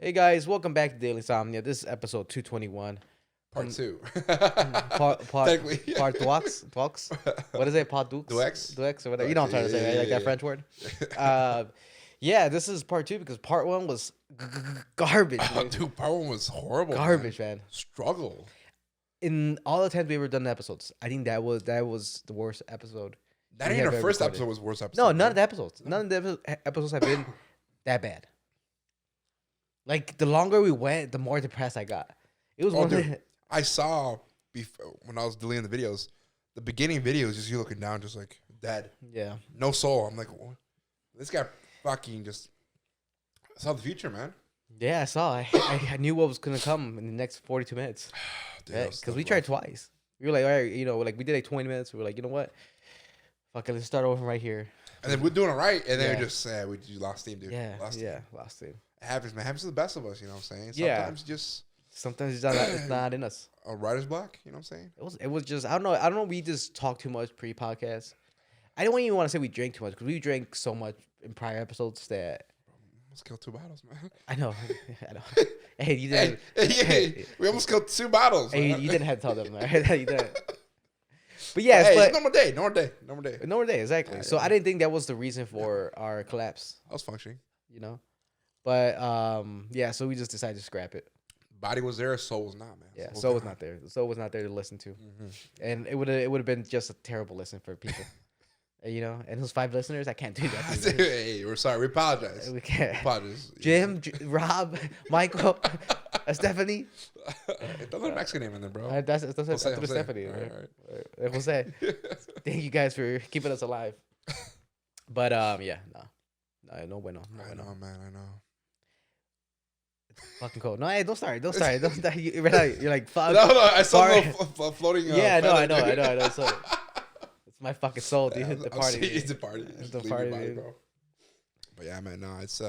Hey guys, welcome back to Daily Insomnia. This is episode 221. Part two. Part Technically. Twux. What is it? Part Dux? Deux. Dux or whatever. You know what I'm trying to say, right? Like that French word. Yeah, this is part two because part one was garbage. Dude, part one was horrible. Garbage, man. Struggle. In all the times we ever done episodes, I think that was the worst episode. That we ain't have our ever first recorded. episode was worst episode. No, none of the episodes. None of the episodes have been that bad. Like the longer we went, the more depressed I got. It was one of the, I saw when I was deleting the videos, the beginning videos, just you looking down, just like dead. yeah. No soul. I'm like, what? This guy fucking just saw the future, man. Yeah, I saw. I knew what was gonna come in the next 42 minutes. Because we tried twice. We were like, all right, like we did like 20 minutes. We were like, you know what? Fuck it, let's start over right here. And then we're doing it right, and then Yeah. we just we lost steam, dude. Yeah, Lost steam. lost steam. It happens, man. It happens to the best of us, you know what I'm saying? Yeah. Sometimes just Sometimes it's not in us. a writer's block, you know what I'm saying? It was just I don't know. We just talk too much pre-podcast. I don't even want to say we drank too much because we drank so much in prior episodes that Let's kill 2 bottles, man. I know. Hey, you didn't. Hey, we almost killed 2 bottles. Hey, Man. you didn't have to tell them, right? You didn't. But yes, Hey, but it's normal day. no more day exactly. Yeah, So yeah. I didn't think that was the reason for our collapse. I was functioning. But yeah, so we just decided to scrap it. Body was there, soul was not, man. Yeah, soul was not there. Soul was not there to listen to, and it would have been just a terrible listen for people. And those 5 listeners, I can't do that. to you. Hey, we're sorry. We apologize. We can't. Apologize. Jim, Rob, Michael, Stephanie. Don't let a Mexican name in there, bro. That's Jose. Stephanie. All Right? right. Jose. Thank you guys for keeping us alive. But yeah, no bueno. I know, man. I know. Fucking cold. No, hey, don't start. Don't start. You're like, fuck. No, I saw Far- a little floating. Yeah, I know. feather, I dude. know. So it's my fucking soul, dude. Yeah, The I'll party. see It's a party. It's Just the leave party, your body, dude. bro. But yeah, man. No, it's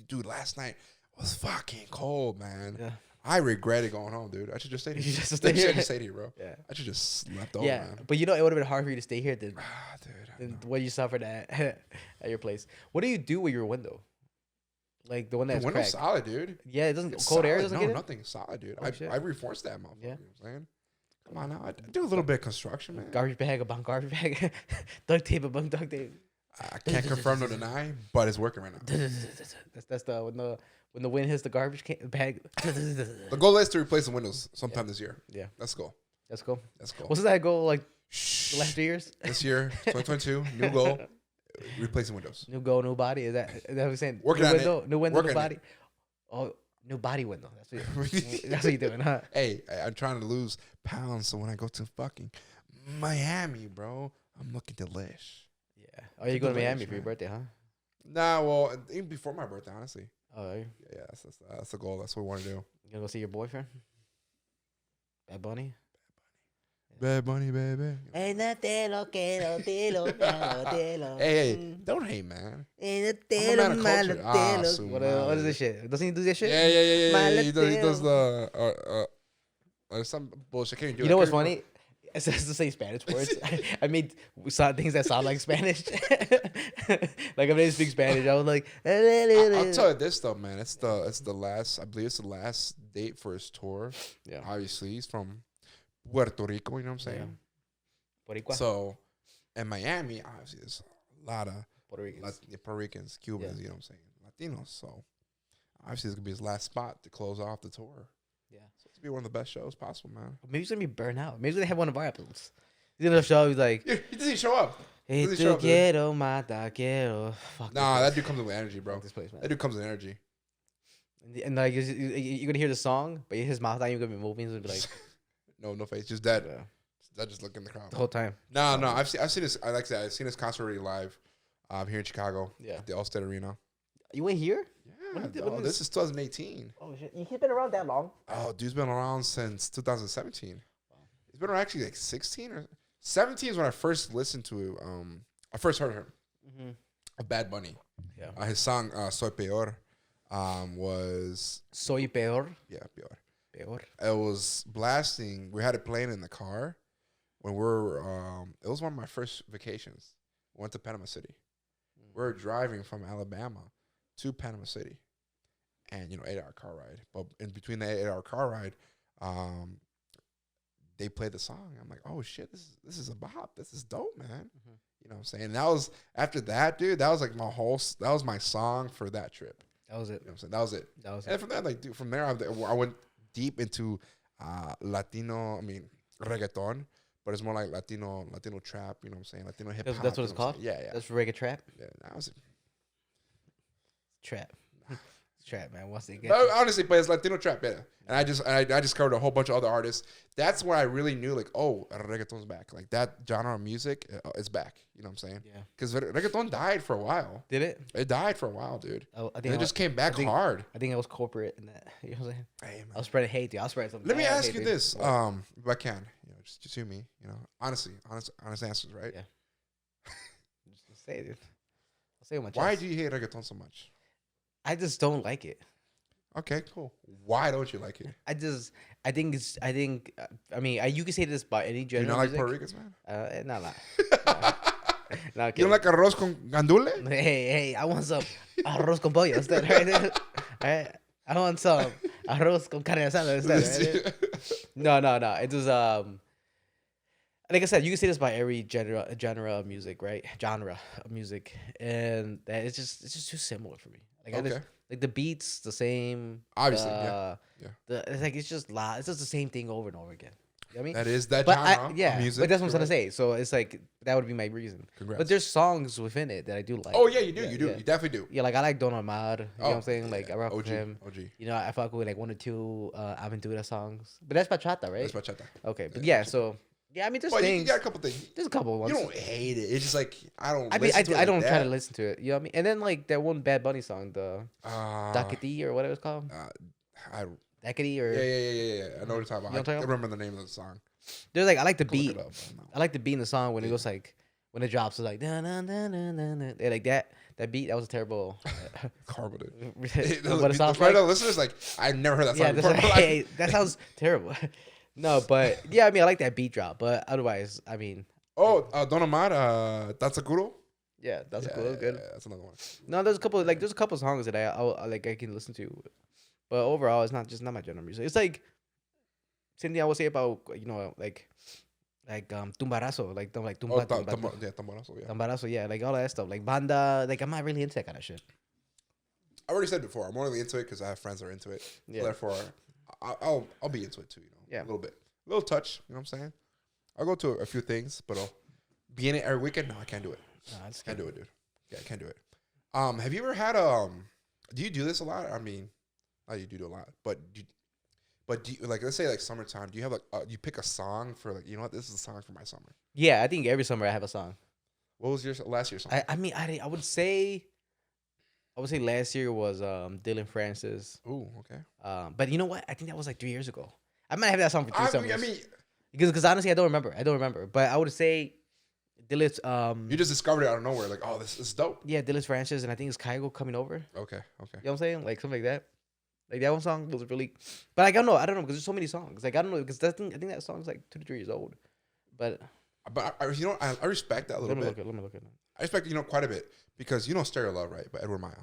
dude. Last night was fucking cold, man. Yeah. I regretted going home, dude. I should just stay here. You should just I stay should here. just stay here, bro. Yeah. I should just slept over, Yeah, man. but it would have been hard for you to stay here than, Dude. I than know. what you suffered at at your place. What do you do with your window? Like the one The that's window's cracked. solid, dude. Yeah, it doesn't. It's Cold air solid. doesn't No, get it. nothing solid, dude. Oh, shit. I reinforced that motherfucker. Yeah. You know what I'm saying? Come on now. I do a little bit of construction, man. Garbage bag about garbage bag. Duct tape about duct tape. I can't confirm nor deny, but it's working right now. That's the when the wind hits the garbage bag. The goal is to replace the windows sometime this year. Yeah, Let's go. that's cool. Let's go. Wasn't that goal like the Shh. last 2 years? This year, 2022, new goal, replacing windows. New goal, new body. Is that what we're saying? Working new on window, it. new window, Working new on body. Oh, new body window. That's what you're doing, huh? Hey, I'm trying to lose pounds, so when I go to fucking Miami, bro, I'm looking delish. Yeah. Oh, you're going to Delish, Miami for your man. birthday, huh? Nah, well, even before my birthday, honestly. Oh, are you Yeah, that's the goal. That's what we want to do. gonna go see your boyfriend? Bad Bunny. Bad Bunny, baby. Ain't nothing lo que no te lo te lo. Hey, don't hate, man. Ain't I'm a man of culture. Su What is madre. this shit? Doesn't he do this shit? Yeah. He does Maleteo. some bullshit. Can't do You it. know what's Can't do funny? It says to say Spanish words. I made things that sound like Spanish. Like if they speak Spanish, I was like, I'll tell you this though, man. It's the last. I believe it's the last date for his tour. Yeah. Obviously, he's from Puerto Rico. You know what I'm saying? Boricua. So, in Miami, obviously, there's a lot of Puerto Ricans. Puerto Ricans, Cubans. Yeah. You know what I'm saying? Latinos. So, obviously, it's gonna be his last spot to close off the tour. Yeah. So it's gonna be one of the best shows possible, man. Maybe he's gonna be burnt out. Maybe they have one of our episodes. He's gonna show. He's like, He doesn't show up. hey, Doesn't te show up, dude. quiero matar, quiero. Fuck Nah, this that dude comes with energy, bro. Fuck this place, man. That dude comes with energy. And like you're gonna hear the song, but his mouth not even gonna be moving. He's gonna be like, No face, just dead. yeah, That just look in the crowd. the whole time. No, I've seen this. I like that. I've seen this concert already live, here in Chicago. Yeah. At the Allstate Arena. You went here? Yeah, When did- oh, when this is 2018. Oh shit! He's been around that long? Oh, dude's been around since 2017. He's been around actually like 16 or 17 is when I first listened to. I first heard him. Mm-hmm. A Bad Bunny. Yeah. His song "Soy Peor" was Soy peor. peor. Peor. It was blasting. We had it playing in the car when we were. It was one of my first vacations. We went to Panama City. We were driving from Alabama to Panama City, and 8 hour car ride. But in between the 8 hour car ride, they played the song. I'm like, oh shit, this is a bop. This is dope, man. Mm-hmm. You know what I'm saying? And that was after that, dude. That was like that was my song for that trip. That was it. You know what I'm saying? That was it. That was and it. from that, like, dude, from there, I went deep into Latino. I mean, reggaeton, but it's more like Latino trap. You know what I'm saying? Latino hip hop. That's what it's called. Yeah. That's reggae trap. Yeah, that was it. Trap. Trap, man. Once they get No, honestly, but it's Latino trap, yeah. And I discovered a whole bunch of other artists. That's where I really knew, like, oh, reggaeton's back. Like, that genre of music is back. You know what I'm saying? Yeah. Because reggaeton died for a while. Did it? It died for a while, dude. I think and it just came back hard. I think I was corporate in that. You know what I'm saying? Hey, man. I was spreading hate, dude. I was spreading something. Let me ask you dude. this, if I can, just hear me, honest answers, right? Yeah. Just say it, dude. I'll say it with my chest. Why do you hate reggaeton so much? I just don't like it. Okay, cool. Why don't you like it? I mean, you can say this about any Do you genre. not like music. Puerto Ricans, man? No. You don't like arroz con gandule? Hey, I want some arroz con pollo instead, right? Alright? I want some arroz con carne asada instead, right? No. It was like I said, you can say this about every genre of music, right? Genre of music, and that it's just too similar for me. Like like the beats the same. Obviously, yeah. It's like it's just the same thing over and over again. You know what I mean? That is that But genre of music. but that's what I'm trying to say. So it's like that would be my reason. Congrats. But there's songs within it that I do like. Oh yeah, you do. Yeah, You do. yeah. You definitely do. Yeah, like I like Don Omar. You know what I'm saying? Like yeah. I rock with him. OG. You know, I fuck with like 1 or 2 Aventura songs. But that's bachata, right? That's bachata. Okay, but Yeah, yeah, so yeah, I mean, there's But things. you got a couple things. There's a couple ones. You don't hate it. It's just like I don't. I mean, listen to it I don't like try to that. listen to it. You know what I mean? And then like that one Bad Bunny song, the Dakiti or whatever it's called. Dakiti or Yeah. I know what you're talking about. You know what I'm I talking remember the name of the song. there's like I like the Look beat. it up. I like the beat in the song when it goes like when it drops. It's like da na na na na na. Yeah, like that beat. That was a terrible. Horrible, dude. What it sounds right like. now, listeners, like I've never heard that Yeah, song that's before. like, hey, that sounds terrible. No, but yeah, I mean, I like that beat drop. But otherwise, I mean, Don Omar, Tatsakuro. yeah, that's cool. Good. Yeah, that's another one. No, there's a couple songs that I like I can listen to, but overall, it's not my genre of music. It's like same thing I would say about like tumbarazo, like tumba, Tamborazo, yeah. tumbarazo, yeah, like all that stuff, like banda. Like I'm not really into that kind of shit. I already said before, I'm only into it because I have friends that are into it. Yeah. So therefore, I'll be into it too. Yeah. A little bit, a little touch. You know what I'm saying? I'll go to a few things, but I'll be in it every weekend. No, I can't do it. No, I just Can't do it, dude. Yeah, I can't do it. Have you ever had do you do this a lot? I mean, you do a lot, but do you, like, let's say like summertime, do you have like you pick a song for like, you know what, this is the song for my summer? Yeah, I think every summer I have a song. What was your last year's song? I mean, I would say last year was Dylan Francis. Ooh, okay. But you know what? I think that was like 3 years ago. I might have that song for 3 summers. I mean, because honestly, I don't remember. But I would say Dylan's you just discovered it out of nowhere. Like, oh, this is dope. yeah, Dylan's Francis, and I think it's Kygo Coming Over. Okay. You know what I'm saying? Like something like that. Like that one song was really, but like I don't know because there's so many songs. Like I don't know because I think that song's like 2 to 3 years old. But I respect that a little bit. Let me look at it. I respect quite a bit because Stereo Love, right? By Edward Maya.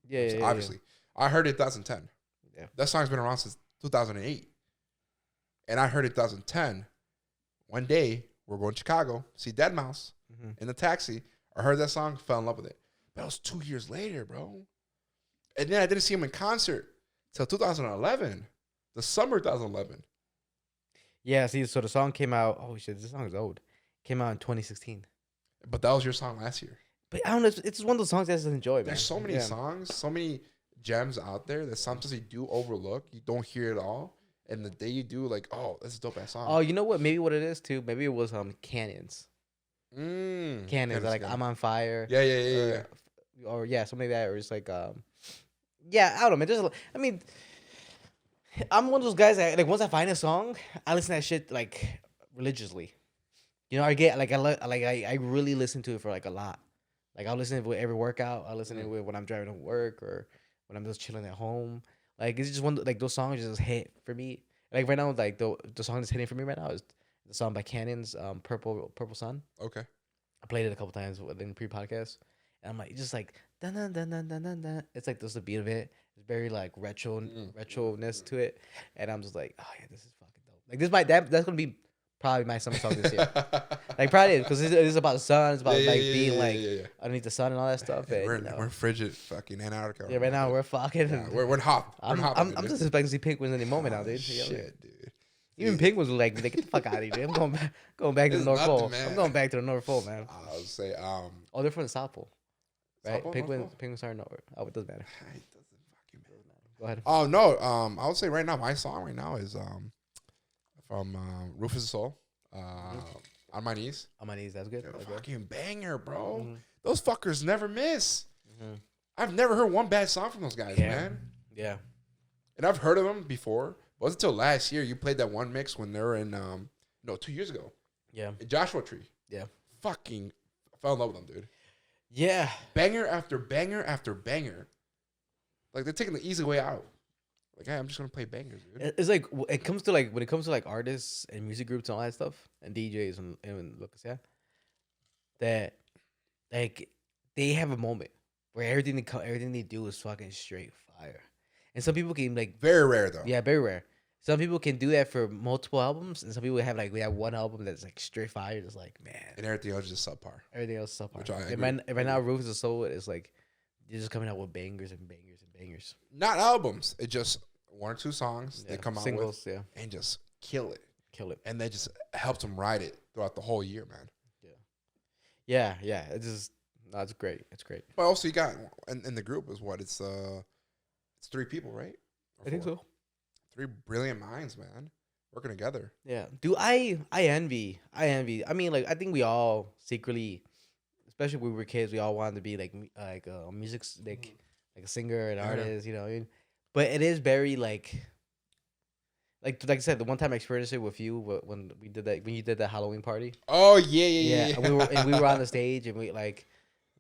Yeah, obviously. Yeah. I heard it 2010. Yeah. That song's been around since 2008. And I heard it 2010. One day, we're going to Chicago, see Dead Mouse in the taxi. I heard that song, fell in love with it. But that was 2 years later, bro. And then I didn't see him in concert till 2011, the summer 2011. Yeah, see, so the song came out. Oh shit, this song is old. Came out in 2016. But that was your song last year. But I don't know. It's just one of those songs I just enjoy, man. There's so many songs, so many gems out there that sometimes you do overlook. You don't hear it all. And the day you do, like, oh, this is a dope ass song. Oh, you know what? Maybe what it is too. Maybe it was Canyons. Canyons, like I'm on fire. Yeah. Or yeah, something like that. Or it's like yeah, I don't know, man. I mean, I'm one of those guys that like once I find a song, I listen to that shit like religiously. You know, I get like I really listen to it for like a lot. Like I'll listen to it with every workout. I'll listen to it when I'm driving to work or when I'm just chilling at home. Like it's just one like those songs just hit for me. Like right now, like the song that's hitting for me right now is the song by Canyons, Purple Sun. Okay. I played it a couple times in pre-podcast, and I'm like just like dun dun dun dun dun dun dun. It's like just the beat of it. It's very like retro-ness to it, and I'm just like, oh yeah, this is fucking dope. Like that's gonna be probably my summer song this year. Like probably because it is about the sun. It's about being underneath the sun and all that stuff. And, we're frigid, fucking Antarctica. Yeah, right now we're fucking. Yeah, we're hot. I'm just expecting to see penguins any moment now, dude. Shit, dude. Even penguins were like, get the fuck out of here. I'm going back to the North Pole. Man. I'm going back to the North Pole, man. I would say, oh, they're from the South Pole, right? South Pole, Penguins are nowhere. Oh, it doesn't matter. It doesn't fucking matter. Go ahead. Oh no, I would say right now my song right now is from Rufus the Soul, On My Knees. On My Knees, that's good. That's fucking banger, bro. Mm-hmm. Those fuckers never miss. Mm-hmm. I've never heard one bad song from those guys, man. Yeah. And I've heard of them before. It wasn't until last year you played that one mix when they were in 2 years ago. Yeah. In Joshua Tree. Yeah. Fucking fell in love with them, dude. Yeah. Banger after banger after banger. Like they're taking the easy way out. Like, hey, I'm just gonna play bangers, dude. It's like when it comes to like artists and music groups and all that stuff and DJs and Lucas, yeah. That like they have a moment where everything they do is fucking straight fire. And some people can like very rare though. Yeah, very rare. Some people can do that for multiple albums, and some people have one album that's like straight fire. Just like, man, and everything else is just subpar. Everything else is subpar. Which I agree. Right now, Rufus the Soul is like you're just coming out with bangers and bangers and bangers. Not albums. It just 1 or 2 songs they come singles, out with, and just kill it. And that just helps them ride it throughout the whole year, man. Yeah. It's great. It's great. But also you got in the group is what it's 3 people, right? I think so. 3 brilliant minds, man, working together. Yeah. I envy. I mean, like I think we all secretly, especially when we were kids, we all wanted to be like a music like a singer, an artist, you know what I mean? But it is very like I said, the one time I experienced it with you when you did that Halloween party. Oh yeah. And we were on the stage and we like.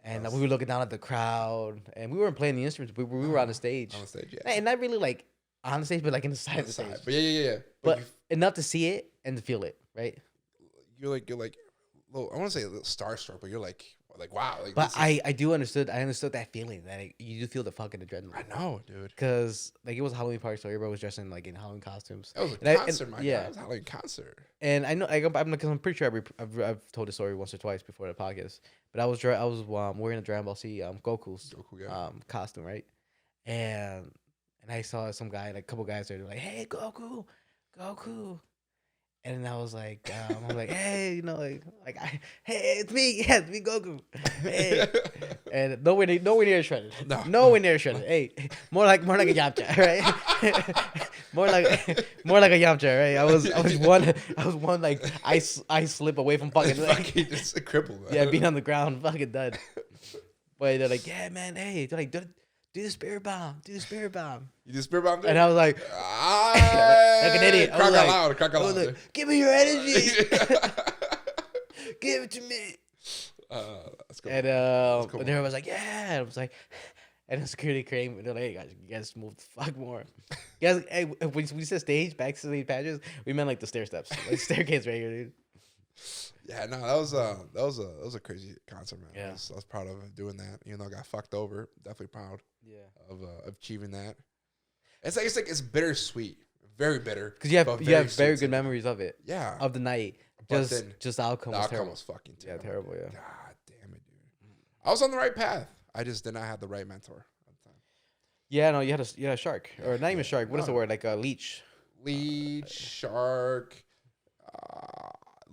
And we were looking down at the crowd, and we weren't playing the instruments. We were on the stage. On the stage, yeah. And not really like on the stage, but like in the side of the stage. But yeah. But enough to see it and to feel it, right? You're like, little, I want to say a little starstruck, but you're like wow. Like, but I understood that feeling that you do feel the fucking adrenaline. I know, dude. Because like it was a Halloween party, so everybody was dressed in like in Halloween costumes. It was a concert, my guy. It was a Halloween concert. And I know, I'm pretty sure I've told the story once or twice before the podcast. But I was wearing a Dragon Ball Z Goku's costume, right? And I saw some guy, like a couple guys there, like, "Hey, Goku," and I was like, I'm like, "Hey, you know, hey, it's me, Goku." Hey. And nowhere near shredded. Nowhere near shredded. Hey, more like a Yamcha, right? more like a Yamcha, right? I was one like I slip away from fucking like just crippled. Man. Yeah, being on the ground, fucking dead. But they're like, yeah, man, hey, they're like, do the spirit bomb. You do the spirit bomb, dude? And I was like, like an idiot. Crack out loud. Like, give me your energy. Give it to me. Let's go. And everyone was like, yeah. And I was like, and the security came and they're like, hey, you guys move the fuck more. You guys, hey, when we said backstage patches, we meant like the stair steps, like staircase right here, dude. Yeah, no, that was a crazy concert, man. Yeah. I was proud of doing that. Even though I got fucked over, definitely proud. Yeah. Of achieving that. It's bittersweet, very bitter. Because you have very good memories of it. Yeah. Of the night. Just the outcome was terrible. Was fucking terrible. Yeah, terrible. Yeah. God damn it, dude. I was on the right path. I just did not have the right mentor at the time. Yeah, no, you had a shark, or not even shark. What is the word? Like a leech. Shark.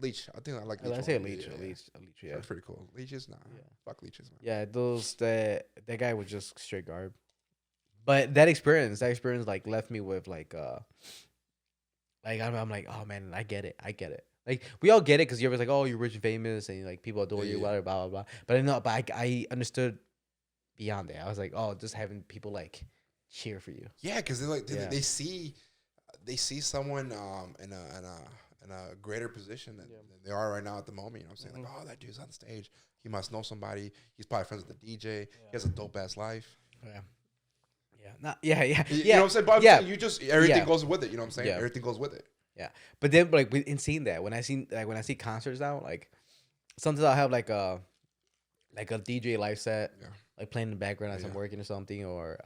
Leech. I think I like leech. I say a leech. A leech. Yeah. That's pretty cool. Leeches, nah. Yeah. Fuck leeches, man. Yeah, that guy was just straight garb. But that experience like left me with like I'm like, oh man, I get it. Like we all get it because you're always like, oh, you're rich and famous and like people adore you, blah blah blah. But I understood beyond that. I was like, oh, just having people like cheer for you. Yeah, because they see someone in a greater position than they are right now at the moment. You know what I'm saying? Like, oh, that dude's on stage. He must know somebody. He's probably friends with the DJ. Yeah. He has a dope ass life. Yeah. Yeah. You know what I'm saying? But yeah. You just everything goes with it. You know what I'm saying? Yeah. Everything goes with it. Yeah. But then like in seeing that, when I see concerts now, like sometimes I'll have like a DJ live set. Yeah. like playing in the background as I'm working or something, or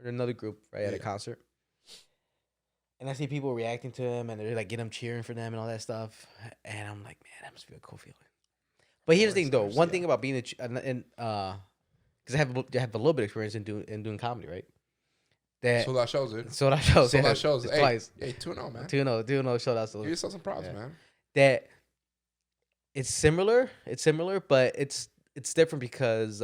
another group at a concert. And I see people reacting to him, and they're like getting them cheering for them and all that stuff. And I'm like, man, that must be a cool feeling. But here's the thing, though. One thing about being because I have a little bit of experience in doing comedy, right? That sold out shows, dude. Sold out shows. Sold out shows. Hey, twice. Hey, 2-0, man. 2-0 sold out. Give yourself some props, man. That it's similar. It's similar, but it's different because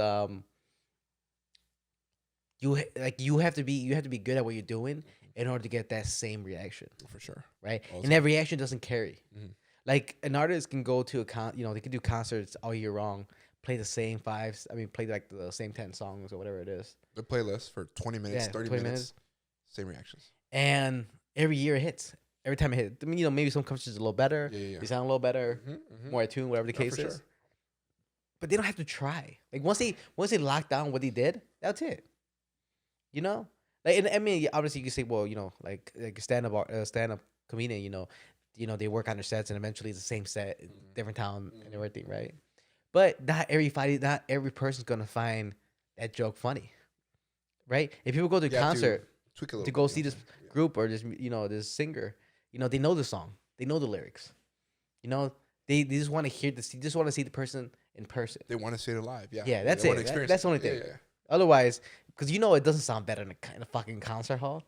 you have to be good at what you're doing in order to get that same reaction. For sure. Right? And that reaction doesn't carry. Mm-hmm. Like an artist can go to they can do concerts all year long, play the same play like the same 10 songs or whatever it is. The playlist for 20 minutes, 30 minutes, same reactions. And every year it hits. Every time it hits. I mean, maybe some concerts are a little better. They sound a little better, more attuned, whatever the case is. Sure. But they don't have to try. Like once they lock down what they did, that's it. You know? Like, and I mean, obviously you can say, well, like a stand-up comedian, they work on their sets and eventually it's the same set, different town and everything, right? But not every person's gonna find that joke funny, right? If people go to a concert to go see this group or this this singer, they know the song, they know the lyrics, they just want to hear this, they just want to see the person in person. They want to see it live, yeah. That's it. That's the only thing. Yeah. Otherwise, because it doesn't sound better in a fucking concert hall.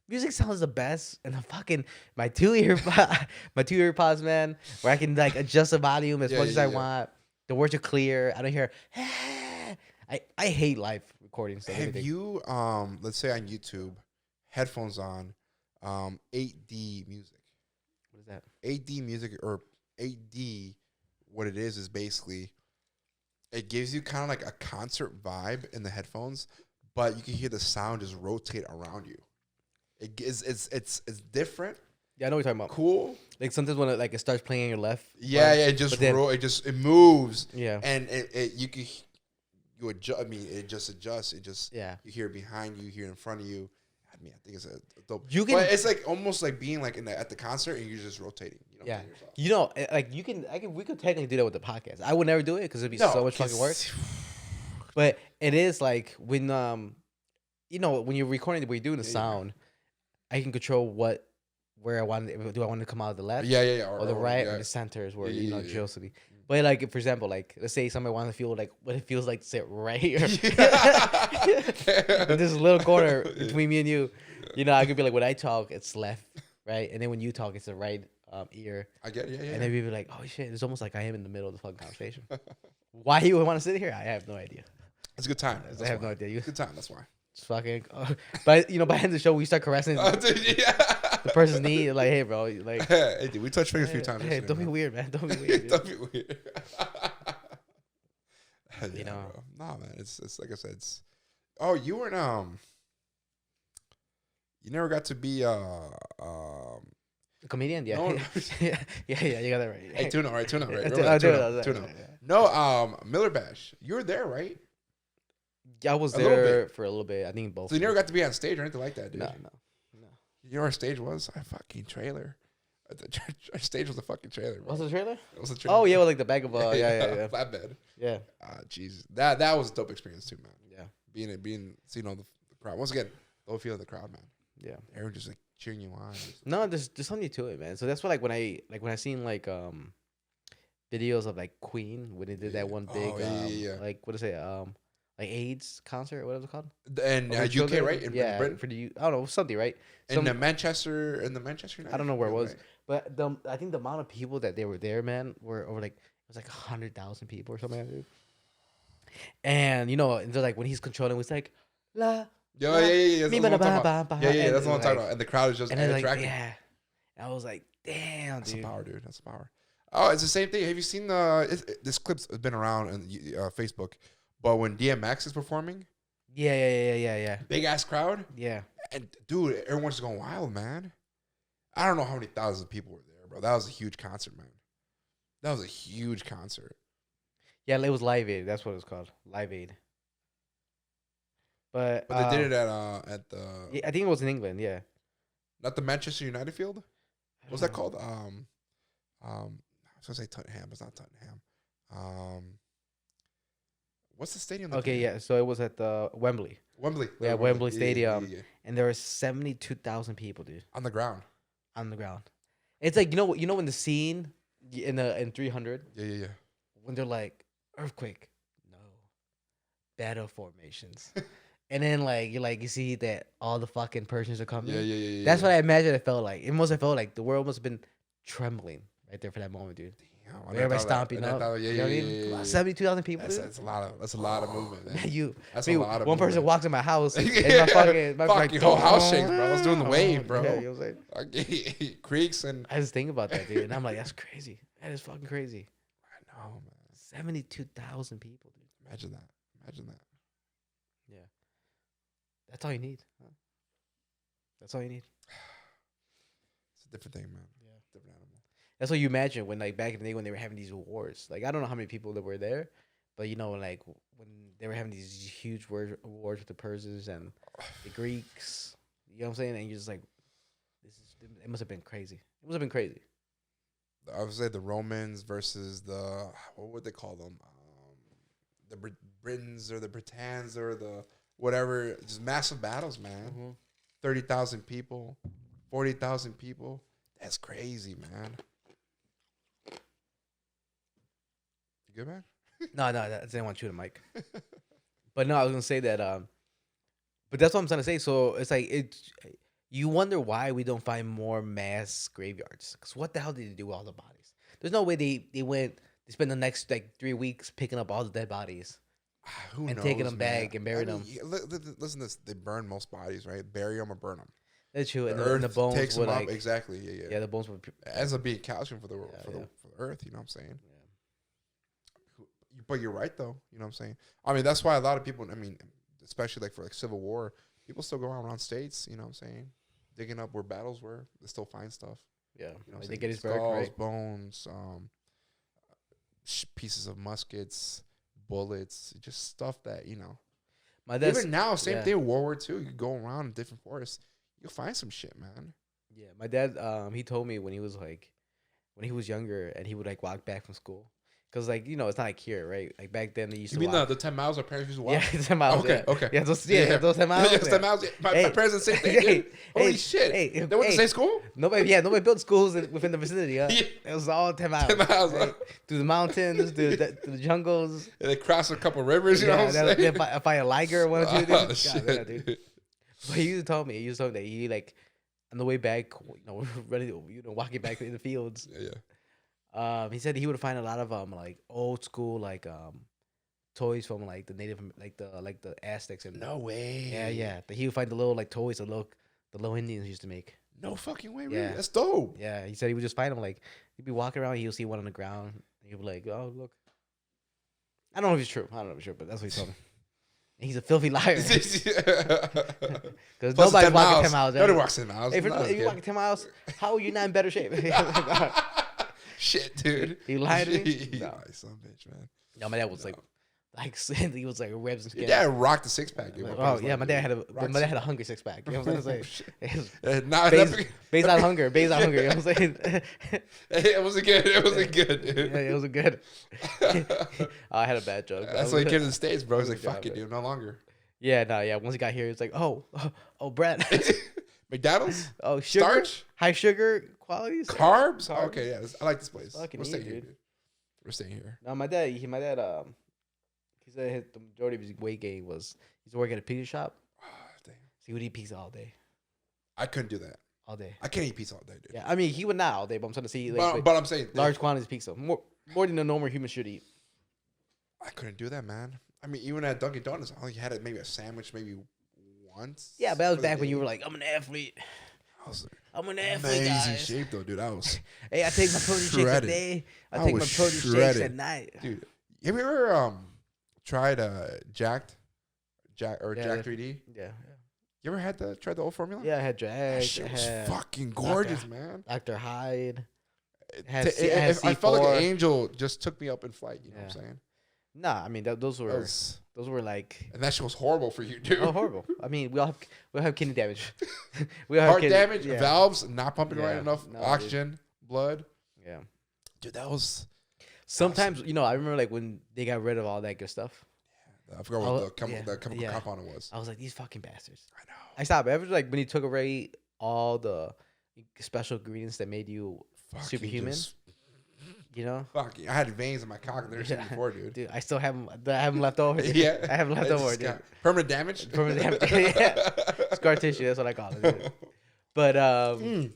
Music sounds the best in the fucking my two earpods, man, where I can like adjust the volume as much as I want. The words are clear. I don't hear. I hate live recordings. Have you let's say on YouTube, headphones on, 8D music? What is that? 8D music or 8D. What it is basically, it gives you kind of like a concert vibe in the headphones, but you can hear the sound just rotate around you. It's different. Yeah, I know what you're talking about. Cool. Like sometimes when it starts playing on your left. Yeah, it just moves. Yeah. And you adjust. I mean, it just adjusts. You hear it behind you, you hear it in front of you. I mean, I think it's a dope. But it's like almost like being like at the concert and you're just rotating. Like we could technically do that with the podcast. I would never do it because it'd be so much fucking work. But it is like when when you're recording, when you're doing the sound, I can control where I want it. Do I want to come out of the left? Or the right or the center is where Joe's to be. But like, for example, like let's say somebody wants to feel like what it feels like to sit right here. In this little corner between me and you, I could be like, when I talk, it's left, right, and then when you talk, it's the right ear. I get it. Yeah. And then we'd be like, oh shit, it's almost like I am in the middle of the fucking conversation. Why you would want to sit here? I have no idea. It's a good time. I have no idea. It's a good time. That's why. It's fucking. But by the end of the show, we start caressing the person's knee. Like, hey, bro, like, hey, dude, we touched fingers a few times. Hey, don't be weird, man. Don't be weird. Don't be weird. Bro. Nah, man. It's like I said. Oh, you weren't you never got to be a comedian, yeah. No. yeah, you got that right. Hey, tune right. Tune. No, Miller Bash. You were there, right? Yeah, I was there for a little bit. I think both. So you never got to be on stage or anything like that, dude? No. You know our stage was? A fucking trailer. Our stage was a fucking trailer, bro. Was it a trailer? It was a trailer. Oh, yeah, with like the back of yeah. Flatbed. Yeah. Jesus. That was a dope experience too, man. Yeah. Being seeing all the crowd. Once again, the whole feel of the crowd, man. Yeah. Everyone just like cheering you on. No, there's something to it, man. So that's why when I seen like videos of like Queen when they did that one big like what is it like AIDS concert, what was it called? In UK, right? In Britain? For the I don't know, something, right? In the Manchester United. I don't know where it was, right? But I think the amount of people that they were there, man, were over like it was like 100,000 people or something like that. And and they're like when he's controlling, it was like la. Yeah. That's what I'm talking about. And the crowd is just interacting. Yeah. I was like, damn, That's dude. That's a power, dude. That's a power. Oh, it's the same thing. Have you seen this clip's been around on Facebook? But when DMX is performing, yeah, big ass crowd, yeah, and dude, everyone's just going wild, man. I don't know how many thousands of people were there, bro. That was a huge concert, man. That was a huge concert. Yeah, it was Live Aid. That's what it's called, Live Aid. But they did it at the. Yeah, I think it was in England. Yeah, not the Manchester United field. What's that called? I was gonna say Tottenham. It's not Tottenham. What's the stadium? Okay, yeah. So it was at the Wembley. Wembley. Yeah, Wembley Stadium, Yeah. and there were 72,000 people, dude, On the ground. on the ground. It's like you know in the scene in 300 Yeah. when they're like earthquake, no, battle formations, and then you see that all the fucking Persians are coming. Yeah. That's what I imagine it felt like. It must have felt like the world must have been trembling right there for that moment, dude. Damn, Everybody stomping up. Yeah, You know what I mean? 72,000 people. Dude. That's a lot of movement, man. Man, That's me, a lot of one person movement. walks in my house and Yeah. my Fucking whole house shakes, bro. I was doing the wave, bro. Yeah, you know what I'm saying? Like, creaks and I just think about that, dude, and I'm like, that's crazy. That is fucking crazy. I know, man. 72,000 people, dude. Imagine that. Yeah, that's all you need. Huh? That's all you need. It's a different thing, man. Yeah, Different animal. that's what you imagine when back in the day when they were having these wars. Like I don't know how many people that were there, but like when they were having these huge wars with the Persians and the Greeks. You know what I'm saying? And you're just like, it must have been crazy. It must have been crazy. I would say the Romans versus the, what would they call them? The Britons or the Britons or the whatever. Just massive battles, man. Mm-hmm. 30,000 people, 40,000 people. That's crazy, man. You good, man? No, I didn't want to chew the mic. But no, I was gonna say that. But that's what I'm trying to say. So it's like you wonder why we don't find more mass graveyards. Because what the hell did they do with all the bodies? There's no way they spend the next 3 weeks picking up all the dead bodies Who and knows, taking them man? back and burying them. Listen to this. They burn most bodies, right? Bury them or burn them. That's true. And Earth the bones takes would them up. Exactly. Yeah. the bones would. It ends up being calcium for the Yeah. earth. You know what I'm saying? Yeah. But you're right, though. You know what I'm saying? I mean, that's why a lot of people, I mean, especially for Civil War, people still go around states, you know what I'm saying? Digging up where battles were. They still find stuff. Yeah. You know what I'm Like saying? they Gettysburg, Skulls, right? bones, pieces of muskets, bullets, just stuff that, My dad's, even now, same yeah. thing with World War II. You go around in different forests, you'll find some shit, man. Yeah, my dad. He told me when he was younger, and he would walk back from school, cause it's not like here, right? Like back then they used You to. mean walk. the 10 miles our parents used to walk? Yeah, 10 miles. Okay, yeah. okay. Yeah, those 10 miles. Yeah, 10 miles. My parents did the same thing, dude. Holy shit. They went to the same school? Nobody built schools within the vicinity. Huh? Yeah. It was all 10 miles. 10 miles. Right? Through the mountains, through the jungles. And they crossed a couple rivers, you know what I'm saying? If I a liger or one or two. Oh, God, shit, yeah, dude. But he used to tell me that he on the way back, ready, walking back in the fields. Yeah. He said he would find a lot of old school toys from the native the Aztecs and No way. yeah. But he would find the little toys the little Indians used to make. No fucking way, really? Yeah. That's dope. Yeah, he said he would just find them he'd be walking around, he'll see one on the ground, and he'd be like, "Oh, look." I don't know if it's true. But that's what he told me. And he's a filthy liar. Because nobody's walking 10 miles. Nobody walks 10 miles. Hey, if you're walking 10 miles, how are you not in better shape? Shit, dude. You lied to me? No. No. Some bitch, man. No, my dad was he was ribs and skin. Your dad rocked the six pack, dude. Oh yeah, my dad had a hungry six pack. You know what I'm saying? Nah, Based on hunger. You know what I'm saying? It wasn't good. It wasn't good, dude. Yeah, it wasn't good. I had a bad joke. That's why he came to the States, bro. He's like, Good job, fuck it, man. dude. No longer. Yeah, no, yeah. Once he got here, he was like, oh, Brett. McDonald's? Oh, sugar? Starch? High sugar qualities? Carbs? Oh, okay, yeah. I like this place. Fucking We're staying here, dude. dude. We're staying here. No, my dad, he said the majority of his weight gain was he's working at a pizza shop. Oh, damn. So he would eat pizza all day. I couldn't do that. All day. I can't eat pizza all day, dude. Yeah, I mean, he would not all day, but I'm trying to see But I'm saying, large quantities of pizza. More than a normal human should eat. I couldn't do that, man. I mean, even at Dunkin' Donuts, I only had maybe a sandwich maybe once. Yeah, but that was for the back when day. you were like, I'm an athlete. I was I'm an athlete, amazing guys. shape, though, dude. I was Hey, I take my protein shakes a shredded. day. I I take my was protein shakes shredded. at night. Dude, have you ever tried Jack Yeah, 3D? Yeah. You ever tried the old formula? Yeah, I had That Jack. shit I was had fucking gorgeous, man. Dr. Hyde. I felt like C4. an angel just took me up in flight. You know what I'm saying? Nah, I mean those were And that shit was horrible for you, dude. horrible. I mean we all have kidney damage. We all have Heart kidney damage, yeah. valves not pumping right Yeah. enough, No, oxygen, blood. Yeah. Dude, that was Sometimes I remember when they got rid of all that good stuff. I forgot what the chemical compound it was. I was like, these fucking bastards. I know. I stopped. Ever like when you took away all the special ingredients that made you superhuman. You know? Fuck, I had veins in my cock I've never seen before, dude. Dude, I still have them. I have them left over. Dude. Yeah. I have them left over, dude. Permanent damage? Permanent damage. Yeah. Scar tissue, that's what I call it. Dude. But, you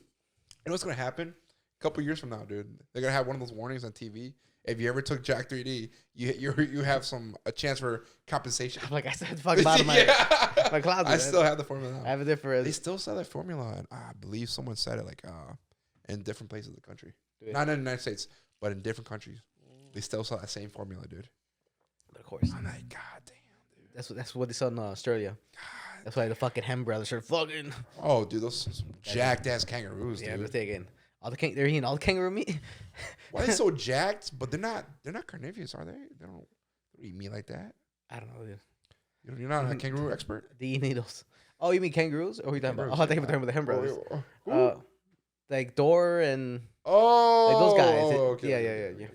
know what's going to happen? A couple years from now, dude. They're going to have one of those warnings on TV. If you ever took Jack 3D, you have a chance for compensation. Like I said, the fucking bottom of my closet. I still have the formula. I have it there for They still sell that formula, and I believe someone said it in different places of the country. Dude. Not in the United States, but in different countries. They still sell that same formula, dude. But of course. I'm like, God damn, dude. That's what they sell in Australia. God, that's why the fucking Hem brothers are fucking. Oh, dude, those jacked ass kangaroos, dude. Yeah, they're taking they're eating all the kangaroo meat. Why are they so jacked? But they're not carnivorous, are they? They don't eat meat like that. I don't know, dude. You're not a kangaroo expert? They eat needles. Oh, you mean kangaroos? Or are you talking about? Oh, I think we're talking about the Hem brothers. Like Dor and like those guys. Okay. Yeah.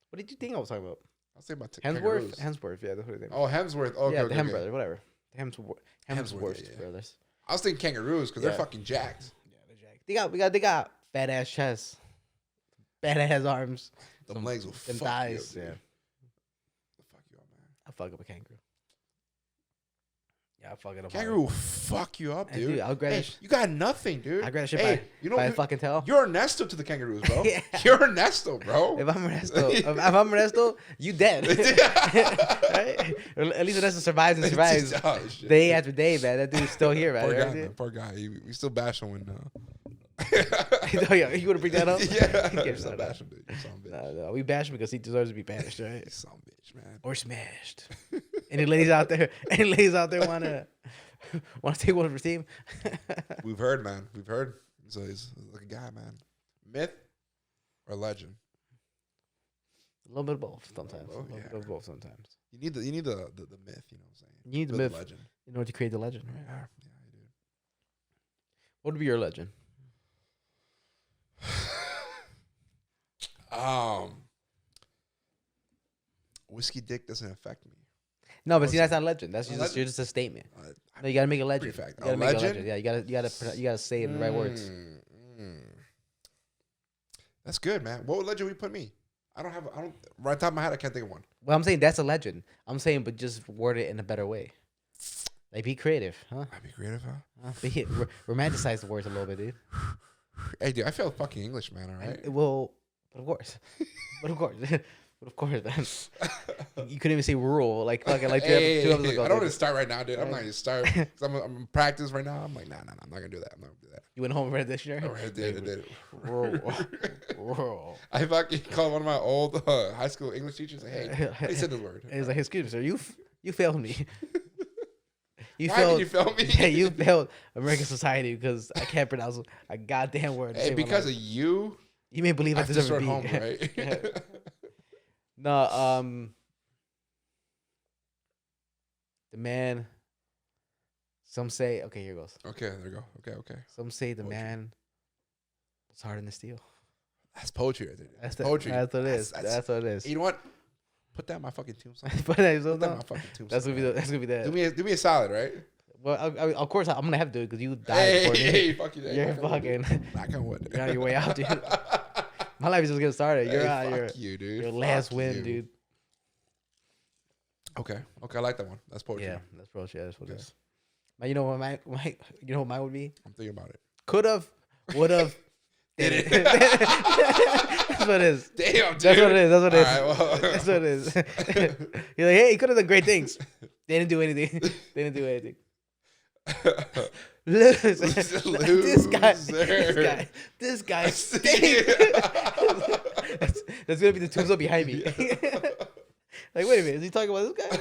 What did you think I was talking about? I was thinking about Hemsworth. Hemsworth, yeah, that's what they Oh, Hemsworth. Okay, yeah, okay, the Hem brothers, whatever. Hemsworth yeah. brothers. I was thinking kangaroos because they're fucking jacked. Yeah, they're jacked. They got fat ass chests, fat ass arms. Them legs will them fuck thighs. you up, Yeah, they'll fuck you up, man. I fuck up a kangaroo. Yeah, I fuck it up. Kangaroo will fuck you up, dude. I'll grab hey, you got nothing, dude. I grab shit by a fucking tail. You're Ernesto to the kangaroos, bro. Yeah. You're Ernesto, bro. If I'm Ernesto, you dead. Right? Or at least Ernesto survives. Oh, shit. Day after day, man. That dude's still here, man. Poor guy, man. Poor guy. We still bash him when. Oh, yeah, you want to bring that up? Yeah, still bash him, dude. You son of a bitch. No, we bash him because he deserves to be banished, right? You son of a bitch, man. Or smashed. Any ladies out there wanna take one for team? We've heard, man. We've heard. So he's like a guy, man. Myth or legend? A little bit of both sometimes. Oh, A little bit of both sometimes. You need the myth. You know what I'm saying? You need the myth. Legend. In order to create the legend, right? Yeah, you do. What would be your legend? Whiskey dick doesn't affect me. No, but see, that's not a legend. That's you're just a statement. No, you gotta make a legend. Fact. You gotta make a legend. Yeah, you gotta say it in the right words. That's good, man. What legend would you put me? I don't right top of my head. I can't think of one. Well, I'm saying that's a legend. I'm saying, but just word it in a better way. Like, be creative, huh? I'd be creative, huh? Romanticize the words a little bit, dude. Hey, dude, I feel fucking English, man. All right. Well, but of course, man. You couldn't even say rural, like fucking like 2 episodes ago. I don't want to start right now, dude. I'm not gonna start. I'm in practice right now. I'm like, nah. I'm not gonna do that. I'm not gonna do that. You went home and read the dictionary. I did it. Rural. I fucking called one of my old high school English teachers. Like, hey, they said the word. He's like, excuse me, sir, you failed me. Why did you fail me? Yeah, you failed American society because I can't pronounce a goddamn word. Hey, because of you. You may believe I deserve to be home, right? No, the man. Some say, okay, here goes. Okay, there you go. Okay. Some say the man was harder than steel. That's poetry, right there. That's poetry. That's what it is. That's what it is. You know what? Put that in my fucking tombstone. Put that in my fucking tombstone. That's gonna be that. Do me a solid, right? Well, of course I'm gonna have to do it because you died for me. Hey, fuck you. You're fucking. Knock on wood. You're on your way out, dude. My life is just getting started. You're out. Fuck you, dude. Your last win, dude. Okay, I like that one. That's poetry. Yeah, that's poetry. Yeah, that's what it is. But you know what mine would be? I'm thinking about it. Could've, would've, did it. That's what it is. Damn, dude. That's what it is. That's what it is. All right, well. That's what it is. You're like, hey, he could have done great things. They didn't do anything. This guy stinks. That's gonna be the tombstone behind me. Like, wait a minute, is he talking about this guy?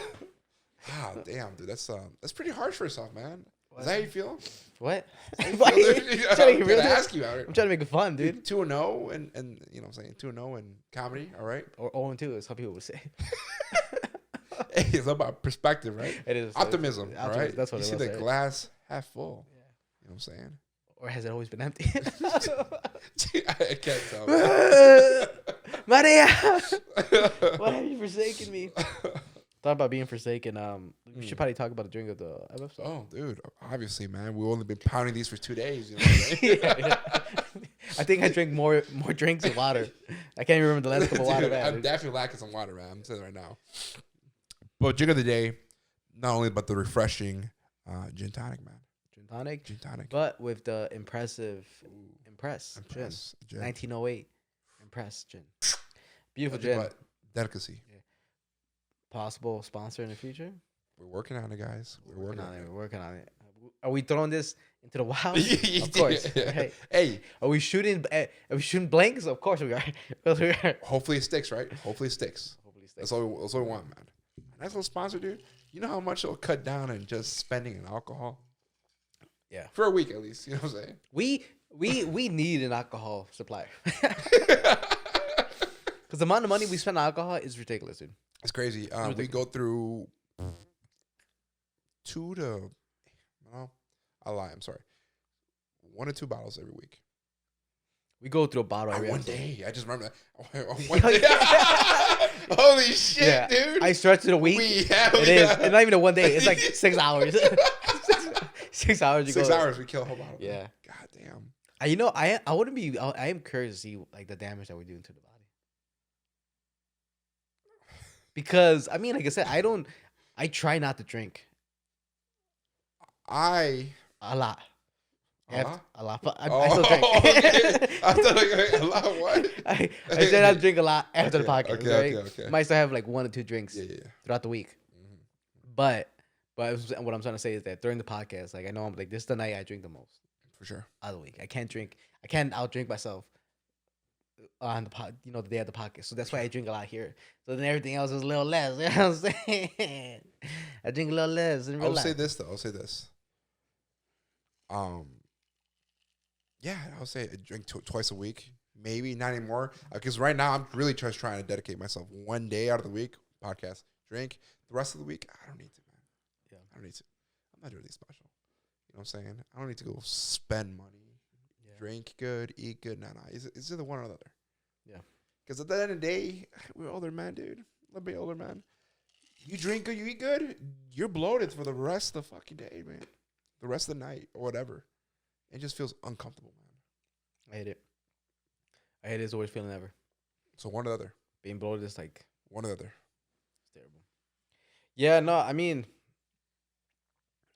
Ah, damn, dude, that's pretty harsh for yourself, man. What? Is that how you feel? What? I'm trying to ask you out here. I'm trying to make it fun, dude. 2-0 and you know what I'm saying, 2-0 in comedy, all right? Or 0-2 is how people would say. Hey, it's about perspective, right? It is. Optimism, all right? That's what you it see was, the glass half full. Yeah. You know what I'm saying? Or has it always been empty? I can't tell. Maria, why have you forsaken me? Thought about being forsaken. We should probably talk about the drink of the episode. Oh, dude. Obviously, man. We've only been pounding these for 2 days. You know what I'm saying? Yeah. I think I drink more drinks than water. I can't even remember the last cup of water. Dude, Man. I'm definitely lacking some water, man. I'm saying right now. But drink of the day, not only but the refreshing gin tonic, man. Gin tonic. But with the impressive Impress gin. 1908 Impress gin. Beautiful gin. But delicacy. Yeah. Possible sponsor in the future. We're working on it, guys. We're working on it. We're working on it. Are we throwing this into the wild? Yeah. Of course. Hey. Hey. Are we shooting blanks? Of course we are. Hopefully it sticks, right? Hopefully it sticks. Hopefully it That's all we want, man. Nice little sponsor, dude. You know how much it'll cut down in just spending on alcohol? Yeah. For a week at least. You know what I'm saying? We need an alcohol supplier. Because the amount of money we spend on alcohol is ridiculous, dude. It's crazy. We go through 2 to, well, I lie. I'm sorry. 1 to 2 bottles every week. We go through a bottle every one episode. day. I just remember that. One day. Holy shit, dude. I stretched it a week. It is. It's not even a 1 day. It's like 6 hours. 6 hours. You 6 go. hours. We kill a whole bottle. Yeah. God damn. I wouldn't be. I am curious to see like the damage that we're doing to the body. Because I mean, like I said, I try not to drink a lot. A lot? But I still drink. Okay. I thought like, a lot of what? I try not to drink a lot after the podcast. Okay. Might still have like 1 or 2 drinks Yeah. throughout the week. Mm-hmm. But what I'm trying to say is that during the podcast, like I know I'm like this is the night I drink the most. For sure. Out of the week, I can't outdrink myself on the pod, the day of the podcast. So that's why I drink a lot here. So then everything else is a little less. You know what I'm saying? I drink a little less in real I'll life. say this though. Yeah, I'll say I drink twice a week, maybe not anymore. Because right now I'm really just trying to dedicate myself 1 day out of the week, podcast, drink. The rest of the week, I don't need to, man. Yeah, I don't need to. I'm not really special. You know what I'm saying? I don't need to go spend money, drink good, eat good. Nah. It's either one or the other. Yeah. Because at the end of the day, we're older, man, dude. A little bit older, man. You drink good, you eat good, you're bloated for the rest of the fucking day, man. The rest of the night or whatever. It just feels uncomfortable, man. I hate it. I hate it. It's the worst feeling ever. So one or the other. Being bloated is like One or the other. it's terrible. Yeah, no, I mean,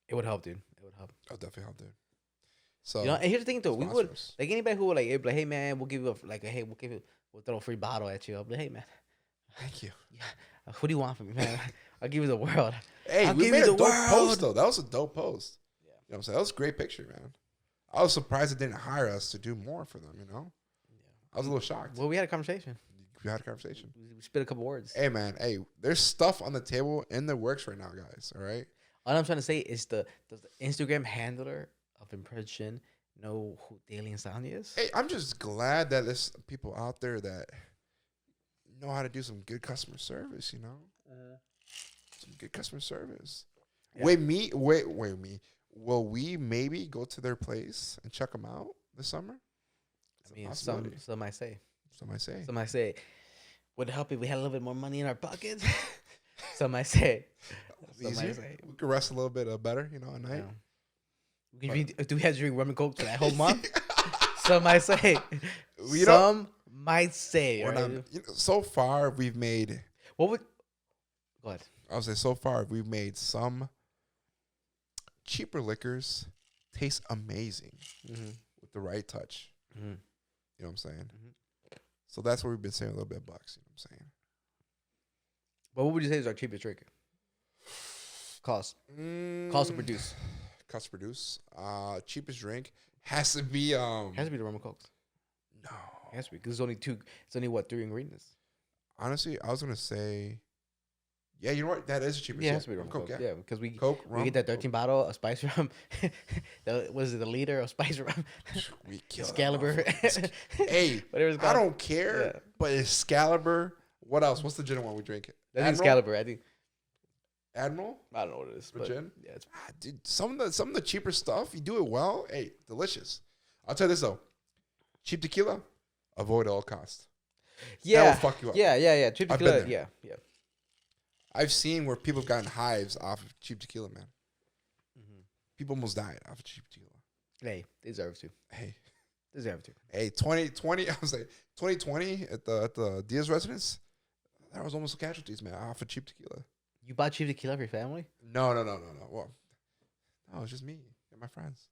it would help, dude. It would help. I'll definitely help, dude. So And here's the thing, though. We would sponsors. like anybody who would like, hey man, we'll give you we'll throw a free bottle at you. I'll be like, hey man, Thank you. what do you want from me, man? I'll give you the world. Hey, I'll we give made you a the dope post world. though. That was a dope post. Yeah. You know what I'm saying? That was a great picture, man. I was surprised it didn't hire us to do more for them, you know? I was a little shocked. Well, we had a conversation. We had a conversation. We spit a couple words. Hey man, there's stuff on the table in the works right now, guys. All right. All I'm trying to say is does the Instagram handler of Impression know who Daily Insomnia is? Hey, I'm just glad that there's people out there that know how to do some good customer service, you know? Some good customer service. Yeah. Wait, will we maybe go to their place and check them out this summer? I mean, some might say. Some might say. Some might say, would it help if we had a little bit more money in our pockets? Some might say. Some might say. We could rest a little bit better, you know, at night. Do we have to drink rum and coke for that whole month? Some might say. You Some might say. We're Right? not, so far, we've made. What would? Go ahead. I would say so far we've made some cheaper liquors taste amazing with the right touch. Mm-hmm. You know what I'm saying? So that's what we've been saying a little bit bucks. You know what I'm saying? But what would you say is our cheapest drink? Cost to produce. Cost to produce. Cheapest drink has to be Has to be the rum and coke. no. It has to be because it's only what 3 ingredients. Honestly, I was gonna say, yeah, you know what? That is the cheapest. Yeah, it has to be rum and Coke. coke. Yeah, because we Rum, get that 13 bottle of spice rum. The liter of spice rum? We kill that Excalibur. motherfucker. Hey, Whatever it's I called. don't care. Yeah. But Excalibur. What else? What's the gin one we drink? I think Excalibur. I think Admiral. I don't know what it is. For But gin? yeah, it's Dude, some of the cheaper stuff, you do it well. Hey, delicious. I'll tell you this though, cheap tequila, avoid at all costs. That will fuck you up. Yeah. Cheap I've tequila. been Yeah. I've seen where people have gotten hives off of cheap tequila, man. People almost died off of cheap tequila. Hey, they deserve to. Hey, Deserve to. hey, 2020. I was like 2020 at the Diaz residence. There was almost casualties, man, off of cheap tequila. You bought cheap tequila for your family? No. Well, no, it's just me and my friends.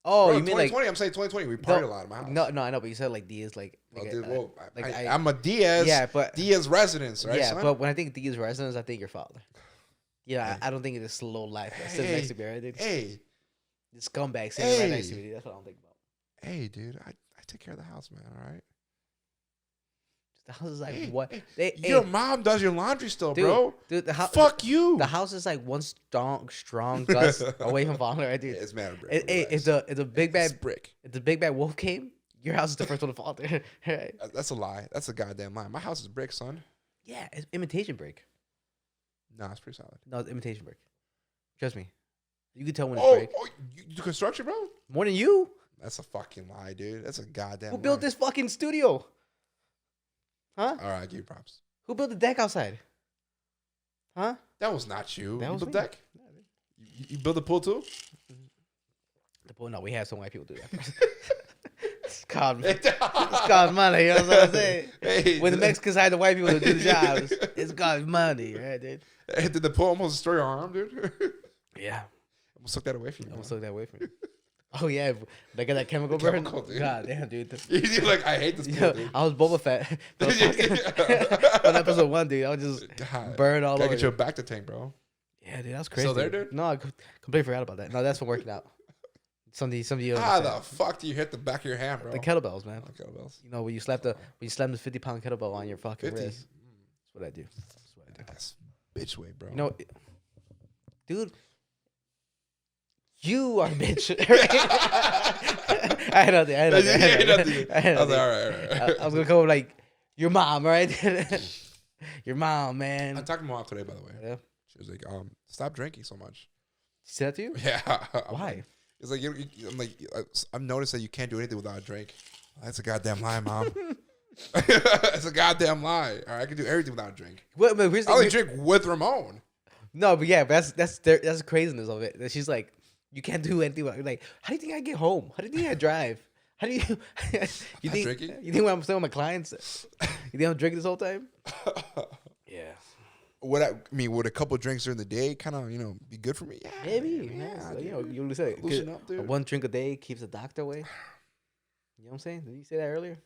Oh, Bro, you mean 2020? like? I'm saying 2020. We partied a lot in my house. No, I know, but you said like Diaz, I'm a Diaz. Yeah, but Diaz residence, right? yeah, son? but when I think Diaz residence, I think your father. Yeah, Hey. I don't think it's a slow life that sits next to me, right, dude? Hey, The scumbag sitting right next to Hey. me. That's what I'm thinking about. hey, dude, I take care of the house, man. All right. The house is like Hey, what? hey, your mom does your laundry still, bro. Dude, the house. Fuck you. The house is like one strong gust away from falling, right, dude? It's mad of brick. If a big It's bad brick. if the big bad wolf came, your house is the first one to fall, dude. Right? That's a lie. That's a goddamn lie. My house is brick, son. Yeah, it's imitation brick. Nah, it's pretty solid. No, it's imitation brick. Trust me. You can tell when it's Oh, brick. you do construction, bro? More than you. That's a fucking lie, dude. That's a goddamn Who built lie. this fucking studio? Huh? All right, I give you props. Who built the deck outside? Huh? That was not you. That You was built me. deck? You built the pool too? No, we have some white people do that. It's called money. You know what I'm saying? Hey, When the Mexicans hire the white people to do the jobs, it's called money, right, dude? Hey, did the pool almost destroy your arm, dude? Yeah. Almost took that away from you. I almost bro. took that away from you. Oh yeah, they got that chemical The burn. chemical, dude. God damn, dude. You're like, I hate this pool, Yo, dude. I was Boba Fett. On episode 1, dude, I was just God. burn all Gotta over. get you a back to tank, bro. Yeah, dude, that was crazy. Still there, dude? No, I completely forgot about that. No, that's from working out. Something you How understand. the fuck do you hit the back of your hand, bro? The kettlebells, man. Oh, kettlebells. You know, when you slam the 50-pound kettlebell on your fucking 50. wrist. That's what I do. That's what I do. That's bitch weight, bro. You know, dude, you are a bitch. I know that. I was like, all right. I was gonna go with, like, your mom, right? Your mom, man. I talked to my mom today, by the way. Yeah. She was like, stop drinking so much. She said that to you? Yeah. Why? It's like, I'm like, I've noticed that you can't do anything without a drink. That's a goddamn lie, mom. That's a goddamn lie. All right, I can do everything without a drink. But here's I only drink with Ramon. No, but yeah, but that's the craziness of it. That she's like, you can't do anything. Like, how do you think I get home? How do you think I drive? How do you? You think? drinking? You think when I'm staying with my clients? You think I'm drinking this whole time? Yeah. Would a couple drinks during the day kind of, be good for me? Yeah, Maybe. Yeah. So, you said Loosen up, dude. one drink a day keeps the doctor away. You know what I'm saying? Did you say that earlier?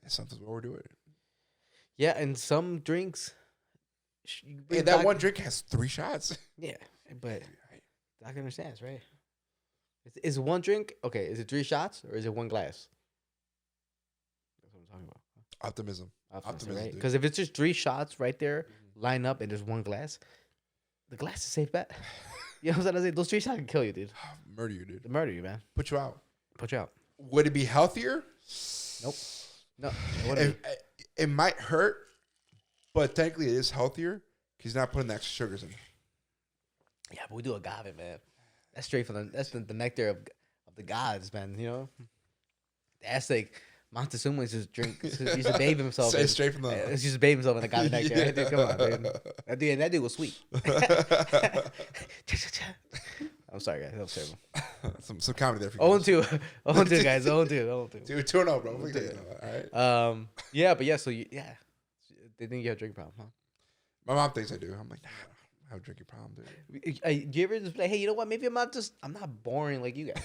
That's something what we're doing. Yeah, and some drinks. Hey, that one drink has 3 shots. Yeah, but doctor understands, right? Is one drink okay? Is it 3 shots or is it 1 glass? That's what I'm talking about. Optimism, Right? dude. Because if it's just 3 shots right there, line up, and there's 1 glass, the glass is a safe bet. You know what I'm saying? Those 3 shots can kill you, dude. Murder you, dude. They murder you, man. Put you out. Put you out. Would it be healthier? Nope. No. It wouldn't be. It might hurt, but technically it is healthier because he's not putting the extra sugars in. Yeah, but we do agave, man. That's straight from the nectar of the gods, man. You know, that's like Montezuma used to bathe himself. Say straight from the. Used to bathe himself in agave nectar. Yeah. Dude, come on, dude. That dude was sweet. I'm sorry, guys. That was terrible. some comedy there for you. 0-2. 0-2, guys. 0-2. 0-2. Dude, 2-0, bro. All right. Yeah, but yeah, so they think you have a drinking problem, huh? My mom thinks I do. I'm like, nah, I don't have a drinking problem, dude. Do you ever just be like, hey, you know what? Maybe I'm not boring like you guys.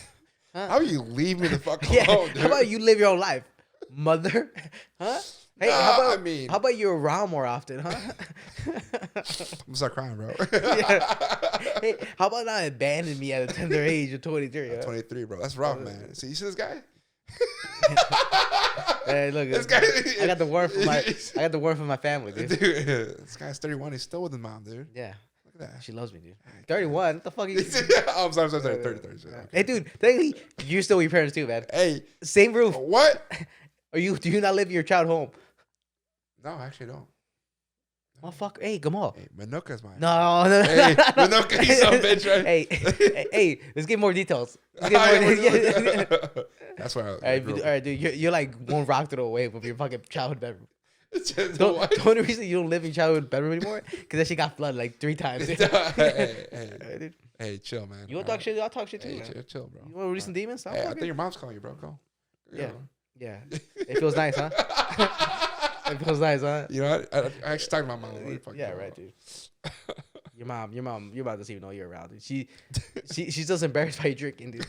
Huh? How about you leave me the fuck alone, Yeah. dude? How about you live your own life, mother? Huh? Hey, Nah, how about you're around more often, huh? I'm gonna start crying, bro. Hey, how about not abandon me at a tender age of 23? Huh? 23, bro. That's rough, man. See, you see this guy? Hey, look, This guy. I got the word from my family, dude. Dude, this guy's 31. He's still with his mom, dude. Yeah, Look at that. she loves me, dude. 31. What the fuck? Are you? Oh, I'm sorry. 30. Hey, dude, technically, you're still with your parents too, man. Hey, Same roof. what? Do you not live in your child home? No, I actually don't. Oh fuck! Hey, come on. Hey, Manuka's mine. No. Hey, Manuka, you son of a bitch, right? Hey, let's get more details. Let's get more That's why. All right, dude, you're like one rock throw away from your fucking childhood bedroom. The only reason you don't live in your childhood bedroom anymore because that shit got flooded like 3 times. Hey, chill, man. You want to talk shit? I'll talk shit too, Hey, man. chill, bro. You want to release some demons? Hey, I think your mom's calling you, bro. Go. Yeah. Yeah. It feels nice, huh? It feels nice, huh? You know, I actually talked to my mom. Yeah, right, dude. Your mom, your mom doesn't even know you're around. Dude. She's just embarrassed by you drinking, dude.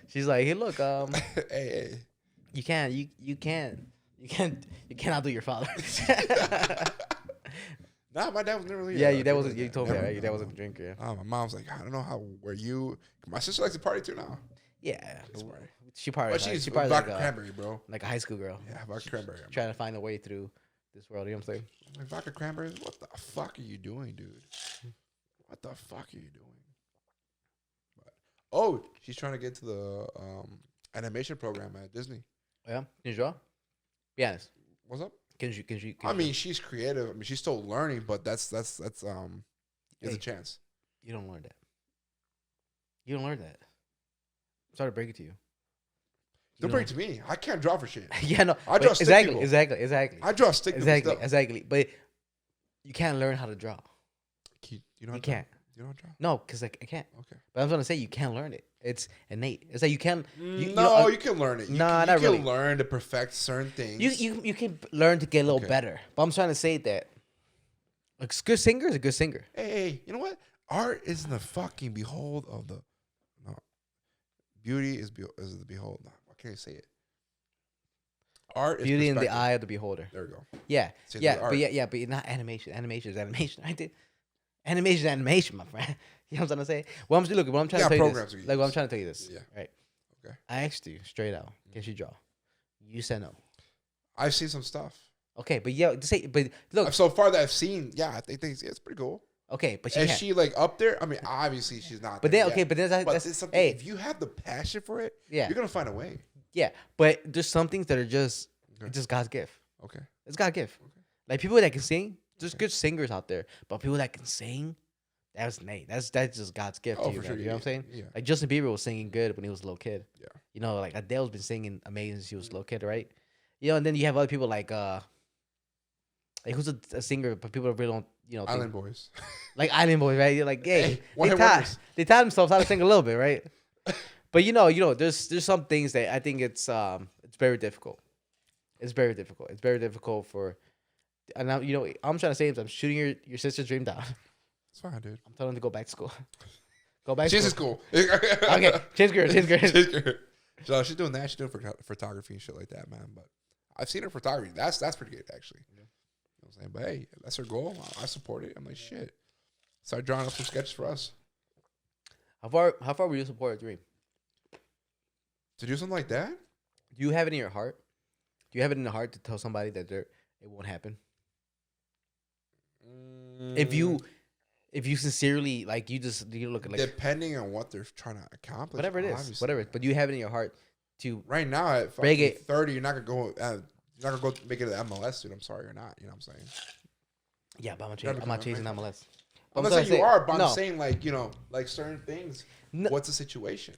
She's like, hey, look, hey. you can't outdo your father. Nah, my dad was never really. Yeah, your dad wasn't. You told me that, right? Your dad wasn't a drinker. Yeah. Oh, my mom's like, I don't know where you. My sister likes to party too now. Yeah, she But parties. she's She parties vodka like cranberry, bro. like a high school girl. Yeah, vodka cranberry. Trying to find a way through this world. You know what I'm saying? Like, vodka cranberries? What the fuck are you doing, dude? What the fuck are you doing? But, she's trying to get to the animation program at Disney. Yeah. Can you draw? Be honest. What's up? Can you I mean, she's creative. I mean, she's still learning, but that's there's Hey. a chance. You don't learn that. You don't learn that. I'm sorry to break it to you. Don't bring it to me. I can't draw for shit. Yeah, no. I draw stick exactly, people. exactly. I draw stick people stuff. Exactly. But you can't learn how to draw. You know how You to draw? can't. You know how to draw? No, because like I can't. Okay. But I'm trying to say you can't learn it. It's innate. It's like you can't. You know, can learn it. You Nah, can, not really. learn to perfect certain things. You can learn to get a little better. But I'm trying to say that a good singer is a good singer. Hey, you know what? Art is the fucking behold of the. No, beauty is the behold. No, why can't I say it? Art is Beauty in the eye of the beholder. There we go. Yeah, So but not animation. Animation is animation. I did. Animation is animation, my friend. You know what I'm trying to say? What I'm trying to tell you this. Like, what I'm trying to tell you this. Yeah. Right. Okay. I asked you straight out, can she draw? You said no. I've seen some stuff. Okay, but look. So far that I've seen, yeah, I think it's pretty cool. Okay, but she Is can't. she like up there? I mean, obviously she's not. But there then, okay, yet. but then that's it's something. hey, If you have the passion for it, yeah, you're gonna find a way. yeah. But there's some things that are just God's gift. Okay. It's God's gift. Okay. Like people that can sing, there's good singers out there, but people that can sing, that's Nate. That's just God's gift to you. For sure, You know what I'm saying? Yeah. Like Justin Bieber was singing good when he was a little kid. Yeah. You know, like Adele's been singing amazing since she was a little kid, right? You know, and then you have other people like who's a singer, but people really don't, you know, Island Boys. Like Island Boys, right? You're like, hey, Hey, they taught themselves how to sing a little bit, right? But you know, there's some things that I think it's very difficult. It's very difficult. It's very difficult for, and now you know I'm trying to say is I'm shooting your sister's dream down. It's fine, dude. I'm telling her to go back to school. Go back. She's to school. Okay, change girl. So she's doing that. She's doing photography and shit like that, man. But I've seen her photography. That's pretty good, actually. Yeah. You know what I'm saying? But hey, that's her goal. I support it. I'm like, shit. Start drawing up some sketches for us. How far would you support a dream? To do something like that? Do you have it in your heart? Do you have it in the heart to tell somebody that it won't happen? If you sincerely like you look at like depending on what they're trying to accomplish, whatever it is, obviously. whatever. But you have it in your heart to right now at 30, you're not gonna go. You're not gonna go make it to MLS, dude. I'm sorry, you're not. You know what I'm saying? Yeah, but I'm not chasing MLS. I'm not saying you are, but I'm saying like like certain things. No. What's the situation?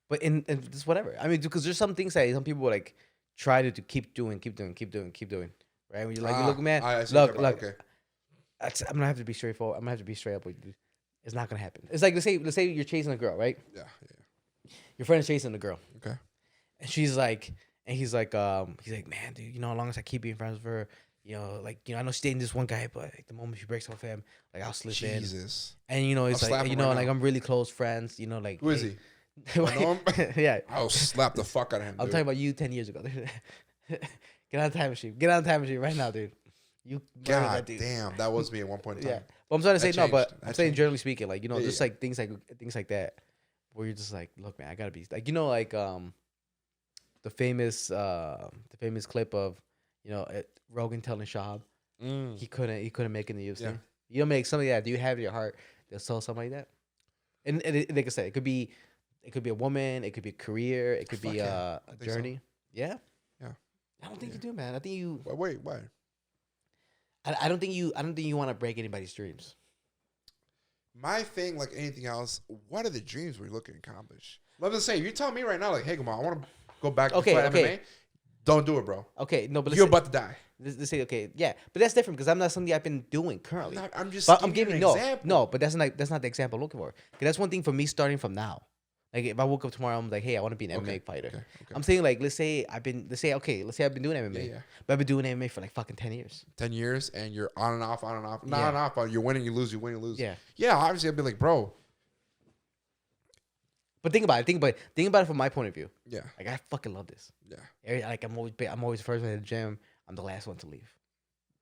But in just whatever. I mean, because there's some things that some people like try to keep doing, right? When you're like, look, man, look. Okay. I'm gonna have to be straightforward. I'm gonna have to be straight up with you. It's not gonna happen. It's like let's say you're chasing a girl, right? Yeah. Your friend is chasing a girl. Okay. And he's like, man, dude, you know, as long as I keep being friends with her, you know, like, you know, I know she's dating this one guy, but like, the moment she breaks up with him, like I'll slip in. Jesus. And you know, it's like, you know, like I'm really close friends, you know, like who is he? Yeah. I'll slap the fuck out of him. I'm talking about you 10 years ago. Get on the time machine. Get on the time machine right now, dude. You God damn, that was me at one point in time. Yeah. But I'm trying to say no, but I'm saying changed. generally speaking, like, you know, just like things like that, where you're just like, look, man, I gotta be like, you know, like the famous clip of, you know, Rogan telling Shab he couldn't make it in the UFC. Yeah. You know, make something like that. Do you have in your heart to tell somebody that? And like I said, it could be a woman, it could be a career, it could be a journey. So. Yeah. Yeah. I don't think you do, man. I think you. Wait, why? I don't think you want to break anybody's dreams. My thing, like anything else, what are the dreams we're looking to accomplish? Let me say, you tell me right now, like, hey, come on, I want to go back to fight MMA. Don't do it, bro. Okay, no, but you're about to die. Let's say okay, yeah, but that's different because I'm not something I've been doing currently. I'm just But I'm giving giving you an example. no, but that's not the example I'm looking for. 'Cause that's one thing for me starting from now. Like if I woke up tomorrow, I'm like, hey, I want to be an MMA fighter. Okay. I'm saying like, let's say I've been doing MMA, Yeah. but I've been doing MMA for like fucking 10 years. 10 years, and you're on and off, on and off. Not Yeah. on and off, but you're winning, you lose, you win, you lose. Yeah. Yeah, obviously, I'd be like, bro. But think about it from my point of view. Yeah. Like I fucking love this. Yeah. Like I'm always first one to the gym. I'm the last one to leave.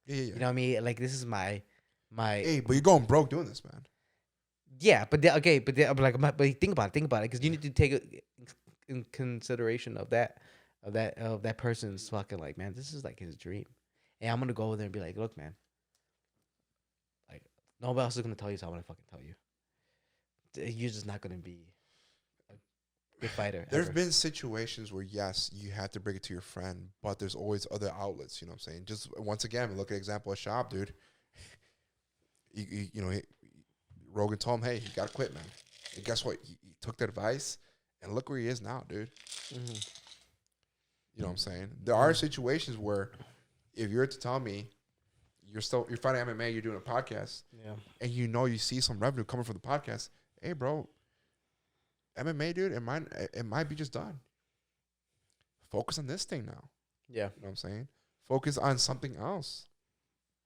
Yeah. You know what I mean? Like this is my. Hey, but you're going broke doing this, man. Yeah, but think about it, because you need to take in consideration of that person's fucking like, man, this is like his dream, and I'm gonna go over there and be like, look, man, like nobody else is gonna tell you, so I'm gonna fucking tell you. You're just not gonna be a good fighter. There's ever. been situations where, yes, you have to bring it to your friend, but there's always other outlets, you know what I'm saying? Just once again, look at example of Shop, dude. Rogan told him, hey, you got to quit, man. And guess what? He took the advice, and look where he is now, dude. Mm-hmm. You know what I'm saying? There are situations where if you're to tell me you're fighting MMA, you're doing a podcast, and you see some revenue coming from the podcast, hey, bro, MMA, dude, it might be just done. Focus on this thing now. Yeah. You know what I'm saying? Focus on something else.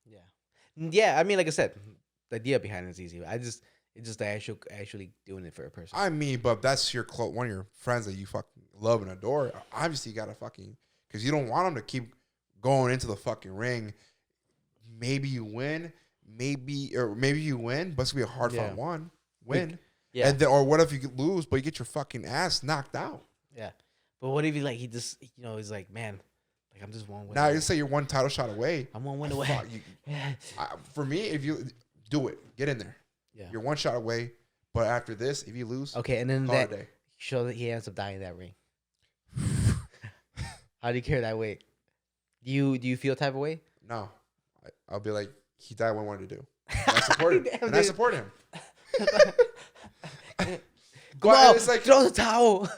Yeah. Yeah, I mean, like I said, the idea behind it is easy. It's just the actually doing it for a person. I mean, but that's one of your friends that you fucking love and adore. Obviously, you gotta because you don't want them to keep going into the fucking ring. Maybe you win, maybe you win, but it's gonna be a hard fought win. Yeah. And then, or what if you lose, but you get your fucking ass knocked out? Yeah. But what if he just he's like, man, like I'm just one win. Now away. you say you're one title shot away. I'm one win away. For me, if you do it, get in there. Yeah. You're one shot away. But after this, if you lose, okay, and then call that it a day. show that he ends up dying in that ring. How do you carry that weight? Do you feel type of way? No, I'll be like, he died when I wanted to do. And I support him. Damn, and I support him. Go on, it's like, throw the towel.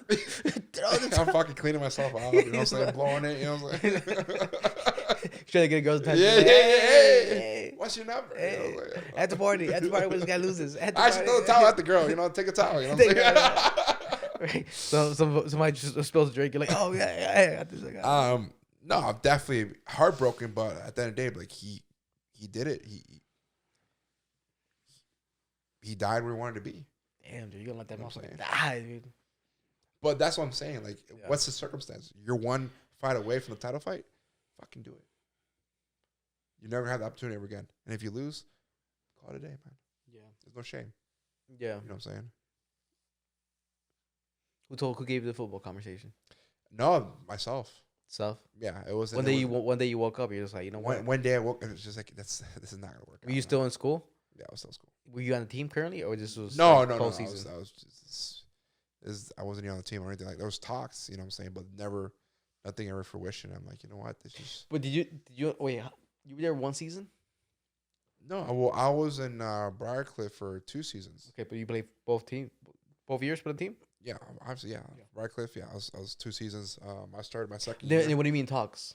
I'm fucking cleaning myself out. You know what I'm saying? Blowing it. You know what I'm saying? Trying to get a girl's attention. Yeah. Hey. What's your number? Hey. You know what I'm saying? At the party when this guy loses. Actually, throw the towel at the girl. You know, take a towel. You know what I'm saying? Right. So somebody just spills a drink. You're like, oh yeah, I got this. No, I'm definitely heartbroken, but at the end of the day, like he did it. He died where he wanted to be. Damn, dude, you're gonna let that You know what I'm motherfucker die, dude. But that's what I'm saying. Like, what's the circumstance? You're one fight away from the title fight. Fucking do it. You never have the opportunity ever again. And if you lose, call it a day, man. Yeah. There's no shame. Yeah. You know what I'm saying? Who gave you the football conversation? No, myself. Self. Yeah, it was. One day you woke up, you're just like, you know what? One day I woke, and it was just like, this is not gonna work. Were you still in school? Yeah, I was still in school. Were you on the team currently, or this was No. postseason? I wasn't even on the team or anything. Like, there was talks, you know what I'm saying, but nothing ever fruition. I'm like, you know what? This is. But did you wait? You were there one season? No, well, I was in Briarcliff for 2 seasons. Okay, but you played both years for the team? Yeah, obviously, yeah. Briarcliff, yeah, I was 2 seasons. I started my second Then, year. what do you mean talks?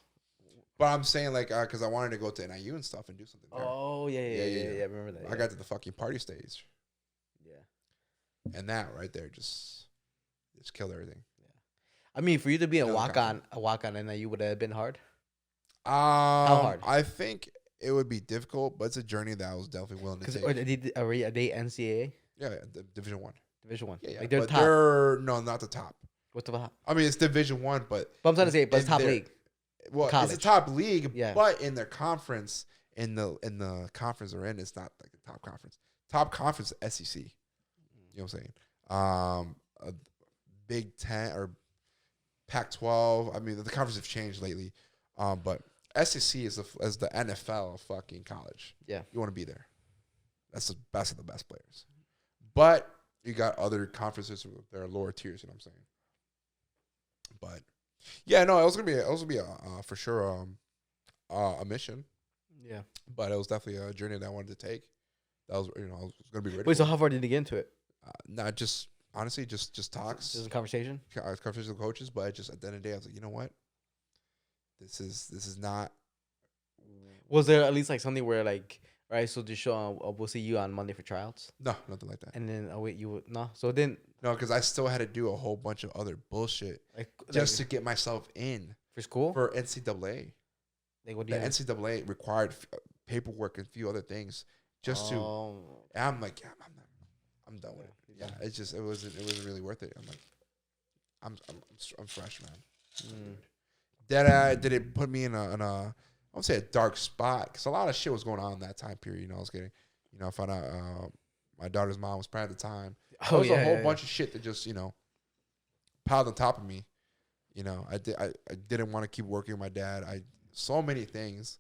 But I'm saying, like, because I wanted to go to NIU and stuff and do something there. Oh, yeah. I remember that. I got to the fucking party stage. Yeah. And that right there just killed everything. Yeah. I mean, for you to be a walk on NIU, would that have been hard? How hard? I think it would be difficult, but it's a journey that I was definitely willing to take. Are they NCAA? Yeah, Division 1. Division 1. Yeah. Like they're but top. no, not the top. What's the top? I mean, it's Division 1, but I'm trying to say, but it's top league. Well, college. it's a top league, Yeah. but in their conference, in the conference they're in, it's not like the top conference. Top conference is SEC. You know what I'm saying? A Big 10 or Pac-12. I mean, the conferences have changed lately, but SEC is the NFL of fucking college. Yeah, you want to be there. That's the best of the best players. But you got other conferences that are lower tiers. You know what I'm saying? But yeah, no, it was gonna be for sure a mission. Yeah, but it was definitely a journey that I wanted to take. That was I was gonna be ready. Wait, so how far did you get into it? Not just honestly, just talks, Just a conversation. Conversations with coaches, but just at the end of the day, I was like, you know what? This is not Was there at least like something where like, all right, so just show we'll see you on Monday for tryouts, No, nothing like that. and then oh wait, you would no, so then No, because I still had to do a whole bunch of other bullshit just to get myself in for school for NCAA. Like what do The you have? NCAA required paperwork and a few other things just to. And I'm like, yeah, I'm done with it. Yeah, it's just it wasn't really worth it. I'm like, I'm fresh, man. Did it put me in a I won't say a dark spot because a lot of shit was going on in that time period. You know, I was getting, I found out my daughter's mom was pregnant at the time. There was a whole bunch of shit that just piled on top of me. You know, I didn't want to keep working with my dad. So many things,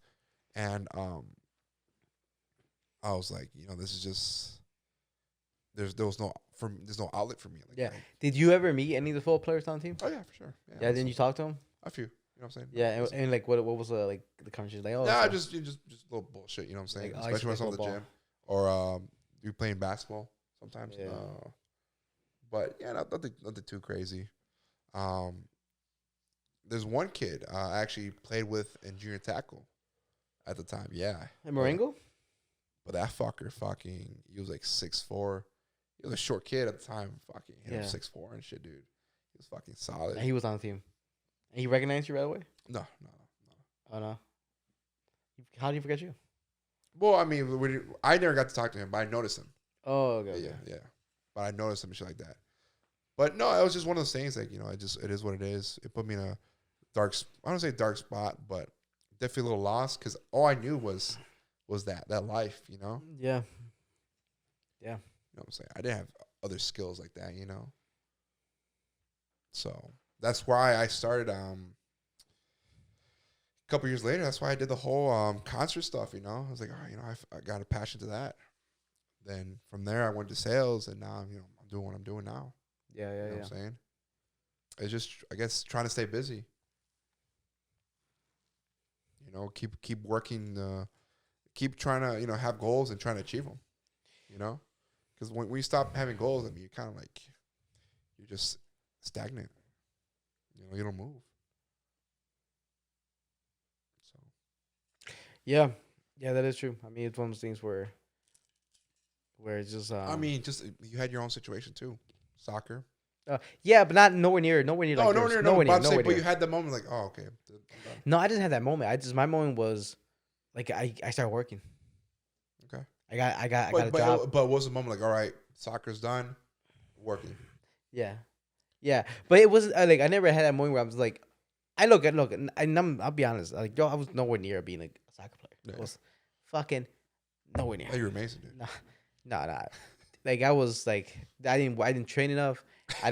and I was like, this is just there's no outlet for me. Like, yeah. Did you ever meet any of the football players on the team? Oh yeah, for sure. Yeah. Didn't you talk to them? A few. You know what I'm saying? Yeah, and like what was the conversation like? Oh, yeah, just little bullshit. You know what I'm saying? Like, especially when I was in the gym or you playing basketball sometimes. Yeah. But yeah, nothing too crazy. There's one kid I actually played with in junior tackle at the time. Yeah. And Marengo? But that fucker he was like 6'4". He was a short kid at the time. Fucking hit him 6'4" and shit, dude. He was fucking solid. And he was on the team. And he recognized you right away? No. Oh, no. How do you forget you? Well, I mean, I never got to talk to him, but I noticed him. Oh, okay. Yeah. But I noticed him and shit like that. But no, it was just one of those things. Like, it is what it is. It put me in a I don't say dark spot, but definitely a little lost because all I knew was that life, Yeah. Yeah. You know what I'm saying? I didn't have other skills like that, So that's why I started a couple years later. That's why I did the whole concert stuff, I was like, all right, I got a passion to that. Then from there I went to sales and now, I'm doing what I'm doing now. Yeah. You know what I'm saying? It's just, I guess, trying to stay busy. Keep working, keep trying to, have goals and trying to achieve them, Because when you stop having goals, you're kind of like, you're just stagnant. You don't move. So. Yeah, that is true. I mean, it's one of those things where it's just. Just you had your own situation too, soccer. Yeah, but not nowhere near. Nowhere near. Nowhere near. But you had the moment like, oh, okay. No, I didn't have that moment. My moment was, like, I started working. Okay. I got a job. But what was the moment like? All right, soccer's done, working. Yeah. But it was like I never had that moment where I was like, I'll be honest, like, yo, I was nowhere near being a soccer player. Yeah. I was fucking nowhere near. Oh, you're amazing, dude. No. Like I was like I didn't train enough. I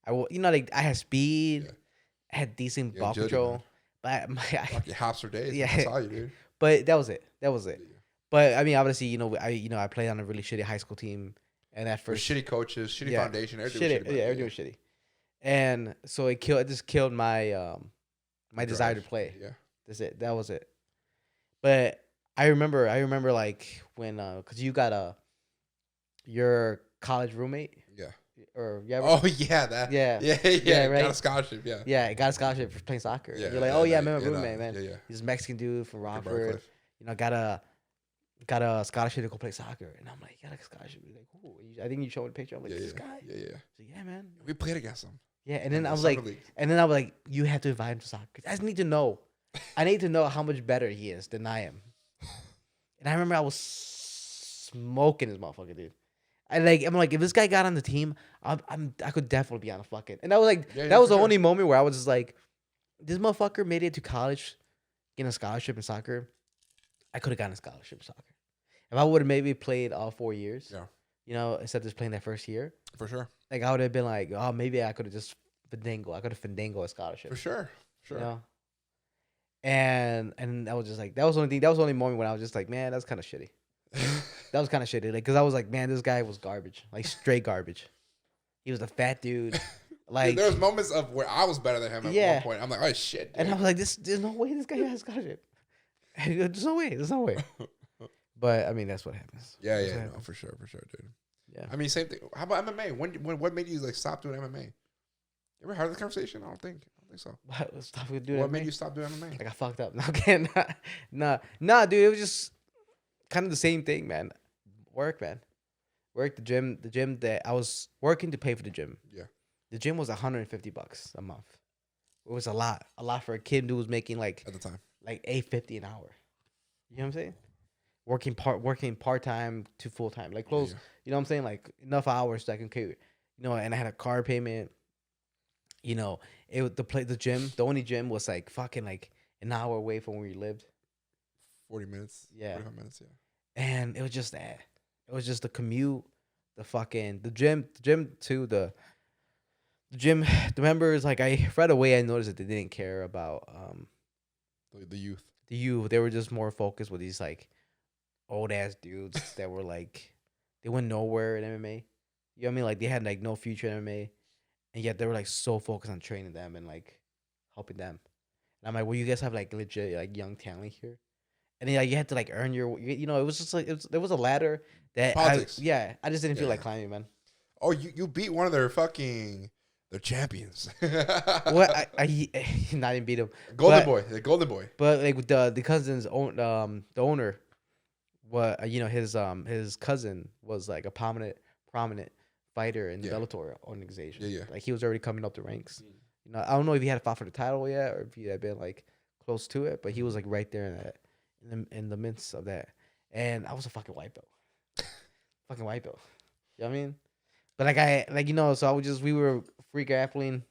had speed. Yeah. I had decent ball control. Man. But like hops for days. Yeah. I saw you, dude. But that was it. Yeah. But I mean, obviously, I played on a really shitty high school team, and at first, shitty coaches, shitty foundation, everything. Everything was shitty, and so it just killed my my desire to play. Yeah, that's it. That was it. But I remember like when because you got your college roommate. Yeah. Right? Yeah, right. Got a scholarship, I got a scholarship for playing soccer. Yeah, you're like, remember roommate, man. Yeah. He's a Mexican dude from Rockford. Got a scholarship to go play soccer, and I'm like, you got a scholarship? He's like, ooh. I think you showed me a picture. I'm like, this guy. Yeah. So yeah, man. We played against him. Yeah, and then I was like, you have to invite him to soccer. I just need to know. I need to know how much better he is than I am. And I remember I was smoking this motherfucker, dude. I'm like, if this guy got on the team, I could definitely be on a fucking. And I was like, that was the only moment where I was just like, this motherfucker made it to college, getting a scholarship in soccer. I could have gotten a scholarship in soccer if I would have maybe played all 4 years. Yeah. Instead of just playing that first year. For sure. Like I would have been like, oh, maybe I could have just fandango. I could have fandango a scholarship. For sure. And that was just like that was the only moment when I was just like, man, that's kind of shitty. That was kind of shitty. Like, cause I was like, man, this guy was garbage, like straight garbage. He was a fat dude. Like, there was moments of where I was better than him at one point. I'm like, oh shit. Dude. And I was like, there's no way this guy has a scholarship. There's no way. But I mean, that's what happens. Yeah, no, for sure, dude. Yeah. I mean, same thing. How about MMA? When what made you like stop doing MMA? You ever had this conversation? I don't think so. Stop doing What MMA? made you stop doing MMA? Like I fucked up. No, okay, nah, dude. It was just kind of the same thing, man. Work, man. Work the gym. The gym that I was working to pay for the gym. Yeah. The gym was $150 a month. It was a lot for a kid who was making like At the time. like $8.50 an hour. You know what I'm saying? Working part time to full time, like close. Yeah. You know what I'm saying? Like enough hours that I can carry. You know, and I had a car payment. You know, the gym. The only gym was like fucking like an hour away from where we lived. 40 minutes. Yeah. 45 minutes. Yeah. And it was just that. It was just the commute, the gym too. The gym, the members. Like right away, I noticed that they didn't care about The youth. the youth. They were just more focused with these like old ass dudes that were like they went nowhere in MMA. You know what I mean? Like they had like no future in MMA, and yet they were like so focused on training them and like helping them. And I'm like, well, you guys have like legit like young talent here, and then like, you had to like earn your. You know, it was just like there was a ladder that Politics. I just didn't feel like climbing, man. Oh, you beat one of their champions. What I not even beat him. The Golden Boy. But like with the cousin's the owner, his cousin was like a prominent fighter in the Bellator organization. Yeah. Like he was already coming up the ranks. You know, I don't know if he had fought for the title yet or if he had been like close to it, but he was like right there in the midst of that. And I was a fucking white belt. Fucking white belt. You know what I mean? But so we were free grappling.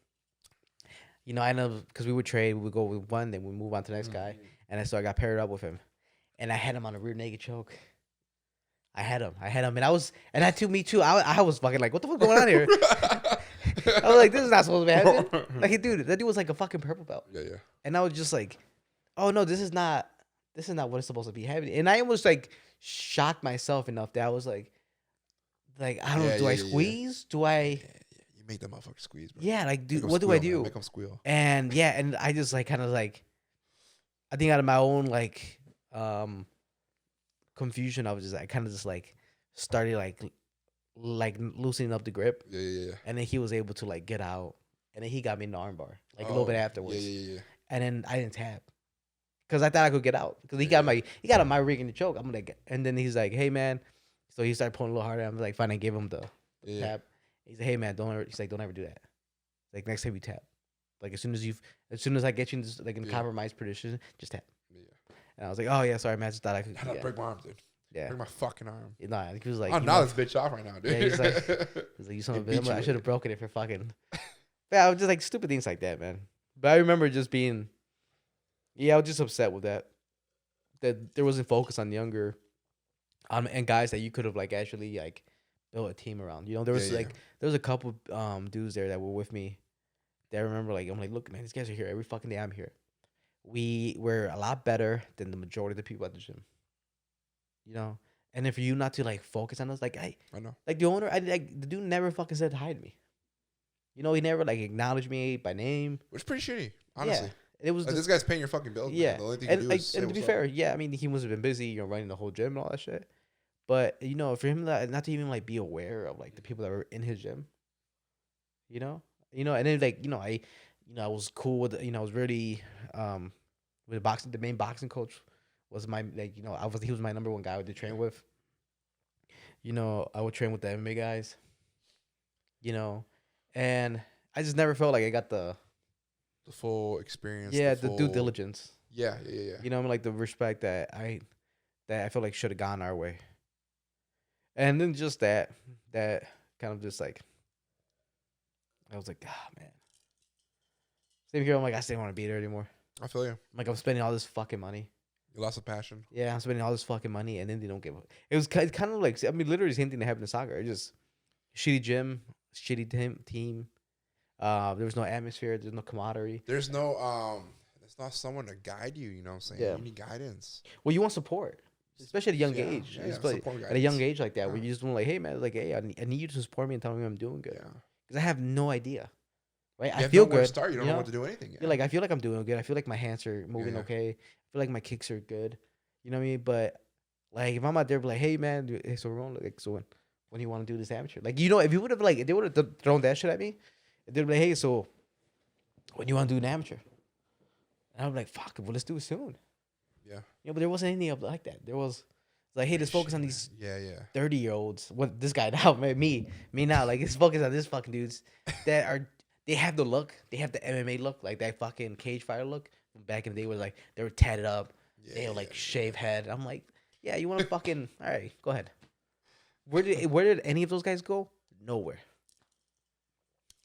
You know, I know because we would trade, we would go with one, then we move on to the next guy. And so I got paired up with him. And I had him on a rear naked choke. I had him. And that to me too. I was fucking like, what the fuck going on here? I was like, this is not supposed to be happening. Like, dude, that dude was like a fucking purple belt. Yeah. And I was just like, oh no, this is not what it's supposed to be happening. And I almost like shocked myself enough that I was like I don't know, do I squeeze? Do I? Yeah. You make that motherfucker squeeze, bro. Yeah, like, dude, what squeal, do I do? Man. Make them squeal. And and I just like kind of like, I think out of my own like confusion, I was just I kind of just like started like loosening up the grip. Yeah. And then he was able to like get out, and then he got me in the armbar like a little bit afterwards. Yeah. And then I didn't tap because I thought I could get out because he got on my rig in the choke. I'm like, and then he's like, hey man. So he started pulling a little harder. I'm like, fine, I gave him the tap. He's like, hey man, don't ever do that. Like next time you tap, like as soon as I get you in this, like in compromised position, just tap. Yeah. And I was like, oh yeah, sorry man, I just thought I could. I'd break my arm, dude. Yeah. Break my fucking arm. Nah, he was like, I'm not this bitch off right now, dude. Yeah, he's like, you son of a bitch. I should have broken it for fucking. Yeah, I was just like stupid things like that, man. But I remember just being, I was just upset with that there wasn't focus on younger. And guys that you could have like actually like built a team around. You know, there was there was a couple dudes there that were with me that I remember like I'm like, look man, these guys are here every fucking day I'm here. We were a lot better than the majority of the people at the gym. You know? And then for you not to like focus on us, like I know. Like the owner, the dude never fucking said hi to me. You know, he never like acknowledged me by name. Which is pretty shitty, honestly. Yeah. It was like, this guy's paying your fucking bills. Yeah. Man. The only thing and you do like, is and to be fair, I mean he must have been busy, you know, running the whole gym and all that shit. But you know, for him not to even like be aware of like the people that were in his gym, you know, and then like I was cool with I was really with the main boxing coach was my he was my number one guy to train with. You know, I would train with the MMA guys. You know, and I just never felt like I got the full experience. Yeah, the due diligence. Yeah. You know, I mean, like the respect that I feel like should have gone our way. And then just that kind of just like, I was like, man. Same here, I'm like, I still don't want to be there anymore. I feel you. Like, I'm spending all this fucking money. You lost a passion. Yeah, I'm spending all this fucking money, and then they don't give up. It was kind of like, I mean, literally the same thing that happened in soccer. It just, shitty gym, shitty team. There was no atmosphere. There's no camaraderie. There's not someone to guide you. You know what I'm saying? Yeah. You need guidance. Well, you want support. Especially at a young age. At a young age like that, where you just want like, hey man, like, hey, I need you to support me and tell me I'm doing good. Because I have no idea, right? I feel good. Start. You don't know what to do anything. You're like, I feel like I'm doing good. I feel like my hands are moving okay. I feel like my kicks are good. You know what I mean? But like, if I'm out there, be like, hey man, hey, so Ramon, like, so when do you want to do this amateur? Like, you know, if you would have like, if they would have thrown that shit at me, they'd be like, hey, so when you want to do an amateur? And I'm like, fuck, well, let's do it soon. Yeah. But there wasn't any of like that. There was like, hey, let's focus on these 30-year-olds. What this guy now, man, me now. Like, let's focus on this fucking dudes that are. They have the look. They have the MMA look, like that fucking cage fighter look from back in the day. Was like they were tatted up. They had like shaved head. I'm like, yeah, you want to fucking all right? Go ahead. Where did any of those guys go? Nowhere.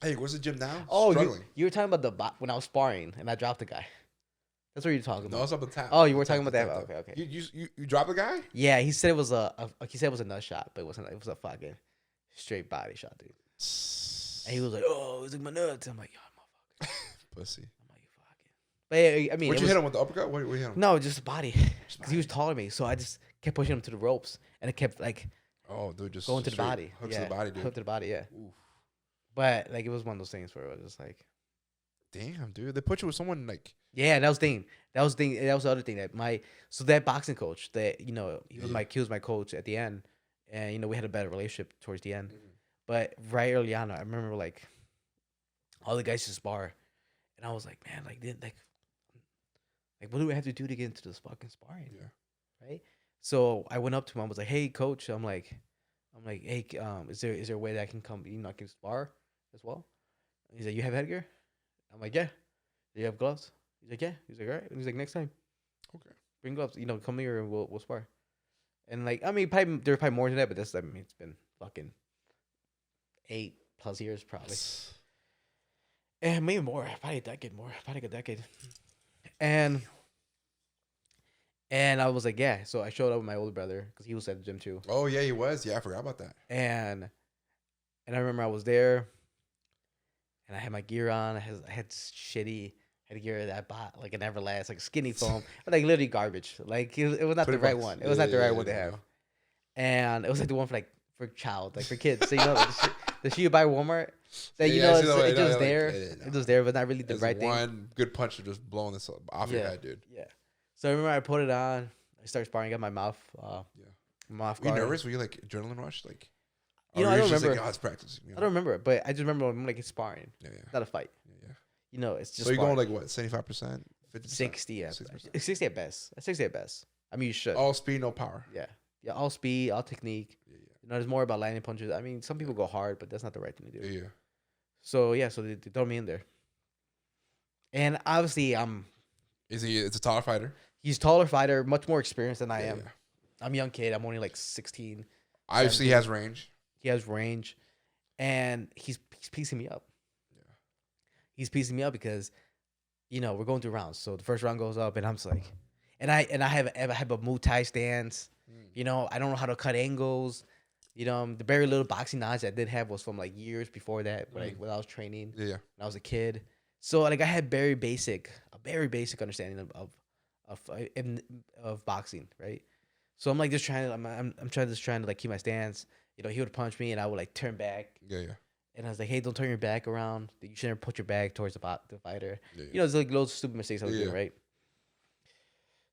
Hey, where's the gym now? Oh, Struggling. you were talking about when I was sparring and I dropped the guy. That's what you're talking about. No, it's up the tap. Oh, you were talking about that. Okay. You dropped the guy? Yeah, he said it was a nut shot, but it wasn't. It was a fucking straight body shot, dude. And he was like, "Oh, it's like my nuts." I'm like, "Yo, motherfucker, pussy." I'm like, "You fucking." But yeah, I mean, would you hit him with the uppercut? What you hit him? No, just the body, because he was taller than me. So I just kept pushing him to the ropes, and it kept like, dude, just going to the body, hook to the body, dude. Hook to the body, yeah. Oof. But like, it was one of those things where it was just like, damn, dude, they put you with someone like. Yeah, that was the thing. That was the other thing that that boxing coach that he was my coach at the end, and we had a better relationship towards the end. Mm-hmm. But right early on, I remember like all the guys just spar, and I was like, man, like what do we have to do to get into this fucking sparring? Yeah. Right. So I went up to him. I was like, hey, coach. I'm like, hey, is there a way that I can come? I can spar as well. And he's like, you have headgear? I'm like, yeah. Do you have gloves? He's like, yeah. He's like, all right. And he's like, next time, okay, bring gloves. Come here and we'll spar. And like, I mean, there's probably more than that, but it's been fucking 8+ years probably, and maybe more. Probably a decade more. Probably like a decade. And I was like, yeah. So I showed up with my older brother because he was at the gym too. Oh yeah, he was. Yeah, I forgot about that. And I remember I was there, and I had my gear on. I had shitty headgear that I bought like an Everlast, like skinny foam, like literally garbage. Like it was not the right one. It was not the right one to have. And it was like the one for child, like for kids. So the shit you buy at Walmart. That it's just there. It was there, but not really the right thing. One good punch to just blowing this off your head, dude. Yeah. So I remember I put it on. I started sparring. Got my mouth. Mouth guard. Were you nervous? Were you like adrenaline rush? Like, I don't remember. Like, it's practice. I don't remember, but I just remember I'm like it's sparring. Yeah. Not a fight. Yeah. It's just. So you're going like what? 75%, 50%, 60 at 60 at best. 60 at best. I mean, you should. All speed, no power. Yeah. Yeah. All speed, all technique. Yeah. There's more about landing punches. I mean, some people go hard, but that's not the right thing to do. Yeah. So so they throw me in there, and obviously It's a taller fighter. He's a taller fighter, much more experienced than I am. Yeah. I'm a young kid. I'm only like 16. Obviously, he has range. He has range, and he's piecing me up. Yeah. He's piecing me up because, we're going through rounds. So the first round goes up, and I'm just like, and I have a Muay Thai stance. I don't know how to cut angles. The very little boxing knowledge I did have was from like years before that, when I was training. Yeah. When I was a kid. So like I had a very basic understanding of boxing, right? So I'm like just trying to I'm trying to like keep my stance. He would punch me and I would like turn back. Yeah. And I was like, hey, don't turn your back around. You should never put your back towards the fighter. Yeah. It's like those stupid mistakes I was doing, right?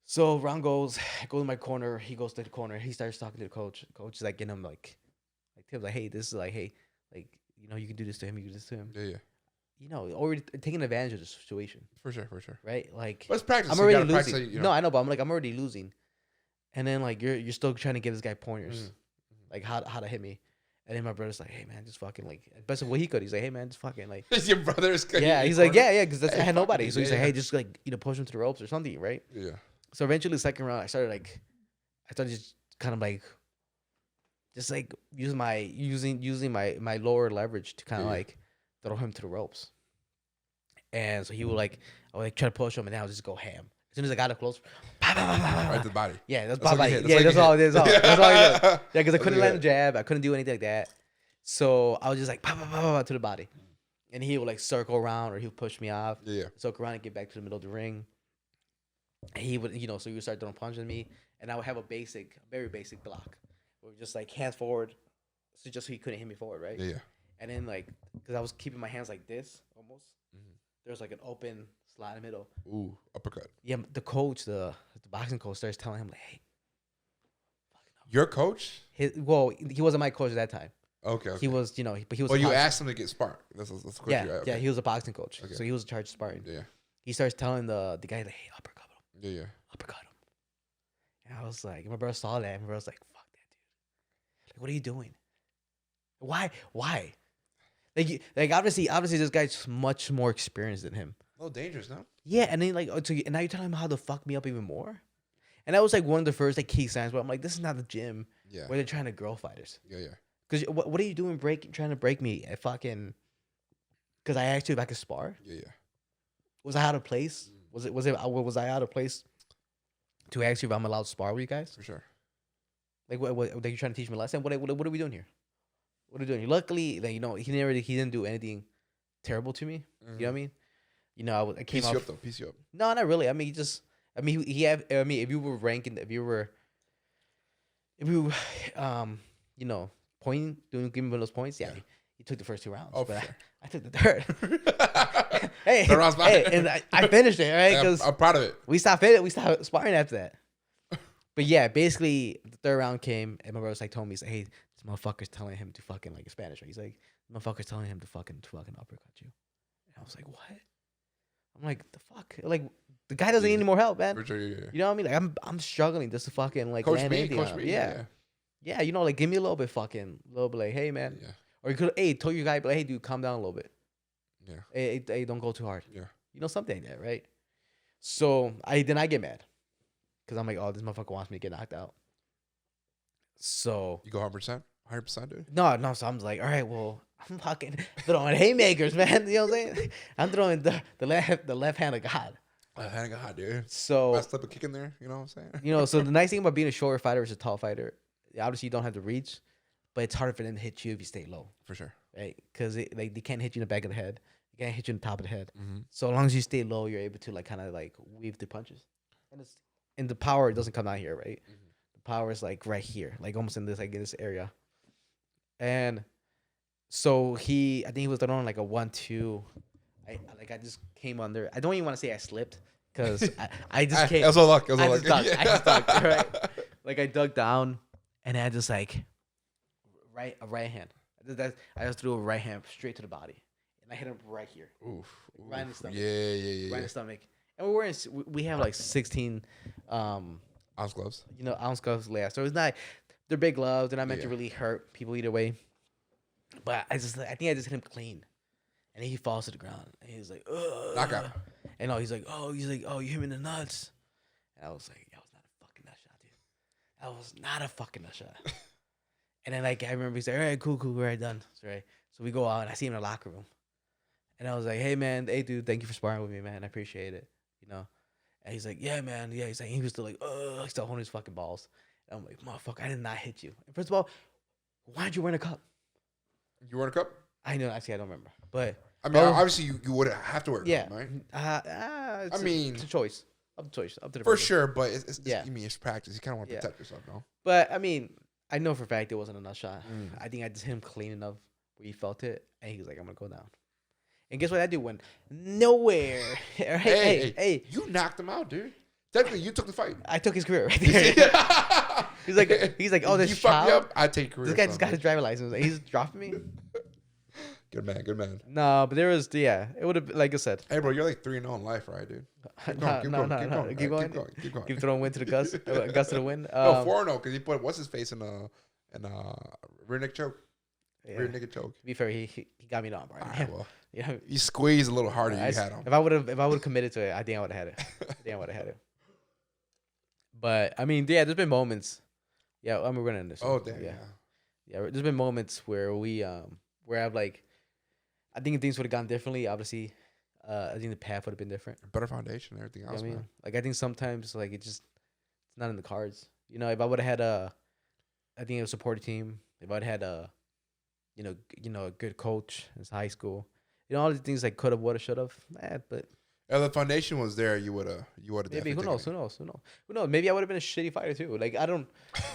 So round goes, I go to my corner. He goes to the corner. He starts talking to the coach. The coach is like getting him like tips, like, hey, this is like, hey, like, you can do this to him. You can do this to him. Yeah. Already taking advantage of the situation. For sure. Right? Like, let's practice. I'm already losing. No, I know, but I'm already losing. And then like you're still trying to give this guy pointers, like how to hit me. And then my brother's like, hey man, just fucking like best of what he could. He's like, hey man, just fucking like. Is your brother's? Yeah, he's like, yeah, because I had nobody. So he's like, hey, just like push him to the ropes or something, right? Yeah. So eventually, the second round, I started just kind of like, just like using my lower leverage to kind of like throw him to the ropes. And so I would try to push him, and then I would just go ham. As soon as I got up close, right to the body. Yeah, that's body. Yeah, that's all. That's all. That's all. Yeah, because I couldn't land a jab. I couldn't do anything like that. So I was just like to the body, and he would like circle around, or he would push me off. Yeah. Circle around and get back to the middle of the ring. And he would, so he would start throwing punches at me, and I would have a very basic block, where just like hands forward, so just so he couldn't hit me forward, right? Yeah. And then like, because I was keeping my hands like this almost, there was like an open slot in the middle. Ooh, uppercut. Yeah, the coach, the boxing coach, starts telling him like, "Hey, your coach? He wasn't my coach at that time. Okay. He was, but he was. Well, you boxing. asked him to get spark. That's the question. Yeah, Okay. yeah. He was a boxing coach, Okay. so he was in charge of sparring. Yeah. He starts telling the guy like, "Hey, uppercut him, Yeah. uppercut him." And I was like, my brother saw that. My brother was like, "Fuck that, dude! Like, what are you doing? Why? Like obviously, this guy's much more experienced than him. A little dangerous, no? Yeah, and then and now you're telling him how to fuck me up even more. And that was like one of the first like key signs where I'm like, this is not the gym Yeah. where they're trying to girl fighters. Yeah. Because what are you doing trying to break me at fucking? Because I asked you if I could spar. Yeah. Was I out of place? Was I out of place to ask you if I'm allowed to spar with you guys? For sure. Like what you trying to teach me a lesson? What are we doing here? What are we doing? Luckily, like, he didn't do anything terrible to me. You know what I mean? I came Piece off. you up though. Piece you up. No, not really. I mean, he had. I mean, if you were pointing, giving him those points, yeah. He took the first 2 rounds, Oh, but sure. I took the third. Hey, Third round's mine. and I finished it, right? Yeah, Because I'm proud of it. we stopped sparring after that. But yeah, basically the third round came, and my brother told me, he's like, "Hey, this motherfucker's telling him to fucking like in Spanish, right?" He's like, "This motherfucker's telling him to fucking uppercut you." And I was like, "What?" I'm like, "The fuck?" Like, the guy doesn't need any more help, man. For sure, yeah. You know what I mean? Like, I'm struggling just to fucking like Coach land me, anything coach on him. me. Yeah, like give me a little bit like, "Hey, man." Yeah. Or you could, hey, tell your guy, like, "Hey, dude, calm down a little bit. Yeah. Hey, don't go too hard." Yeah. Something like that, right? So I get mad because I'm like, "Oh, this motherfucker wants me to get knocked out." So You go 100%? 100%, dude? no. So I'm like, all right, well, I'm fucking throwing haymakers, man. You know what I'm saying? I'm throwing the left hand of God. Thank God, dude. So I'll slip a kick in there. You know what I'm saying? so the nice thing about being a shorter fighter versus a tall fighter, obviously you don't have the reach, but it's harder for them to hit you if you stay low, For sure. right? Because they can't hit you in the back of the head, they can't hit you in the top of the head. Mm-hmm. So as long as you stay low, you're able to like kind of like weave through punches, and the power doesn't come out here, right? Mm-hmm. The power is like right here, like almost in this area, and so I think he was throwing like a 1-2. I just came under. I don't even want to say I slipped because I just came. It was all luck. It was I all just luck. ducked. I just ducked, right? Like I dug down, and I just like a right hand. I just threw a right hand straight to the body, and I hit him right here, Oof. right in the stomach. Yeah. Right in the stomach. And we have like 16 Ounce gloves. ounce gloves last. So it's not, they're big gloves. They're not meant to Yeah. really hurt people either way. But I think I just hit him clean. And he falls to the ground. And he's like, ugh. Knockout. And he's like, oh, you hit me in the nuts. And I was like, that was not a fucking nut shot, dude. That was not a fucking nut shot. And then like I remember he's like, all right, cool, we're right done. So, right. So we go out and I see him in the locker room. And I was like, hey man, hey dude, thank you for sparring with me, man. I appreciate it. And he's like, yeah, man. Yeah, he's like, he was still like, he's still holding his fucking balls. And I'm like, motherfucker, I did not hit you. And first of all, why'd you wear a cup? You wear a cup? I know, actually, I don't remember. But I mean, obviously, you wouldn't have to wear a yeah, cup, right? it's a choice. Up to the For person. sure, but Yeah. it's practice. You kind of want to protect yourself, no? But I mean, I know for a fact it wasn't a nut shot. I think I just hit him clean enough where he felt it, and he was like, I'm gonna go down. And guess what that dude went? Nowhere. Hey. You knocked him out, dude. Technically, you took the fight. I took his career right there. he's like, oh, this you fucked me child. up, I take career. This guy just got his driver's license. He's dropping me. Good man. No, but there was, it would have, like I said. Hey, bro, you're like 3-0 in life, right, dude? Keep going. Keep throwing wind to the Gus. Gus to the wind. No, 4-0 because he put what's his face in a rear naked choke. Yeah. Rear naked choke. To be fair, he got me down, bro. All right, well, Yeah. you squeezed a little harder. You had him. If I would have committed to it, I think I would have had it. But I mean, yeah, there's been moments. Yeah, we're gonna end this. Oh damn. Yeah. There's been moments where where I've like, I think if things would have gone differently, obviously, I think the path would have been different. Better foundation, everything else, You know what I mean? man. Like I think sometimes like it's not in the cards. If I would have had I think a supporting team. If I'd had a good coach in high school, all these things like could have, would have, should have. But If the foundation was there, you would have. maybe who knows? Maybe I would have been a shitty fighter too. Like I don't,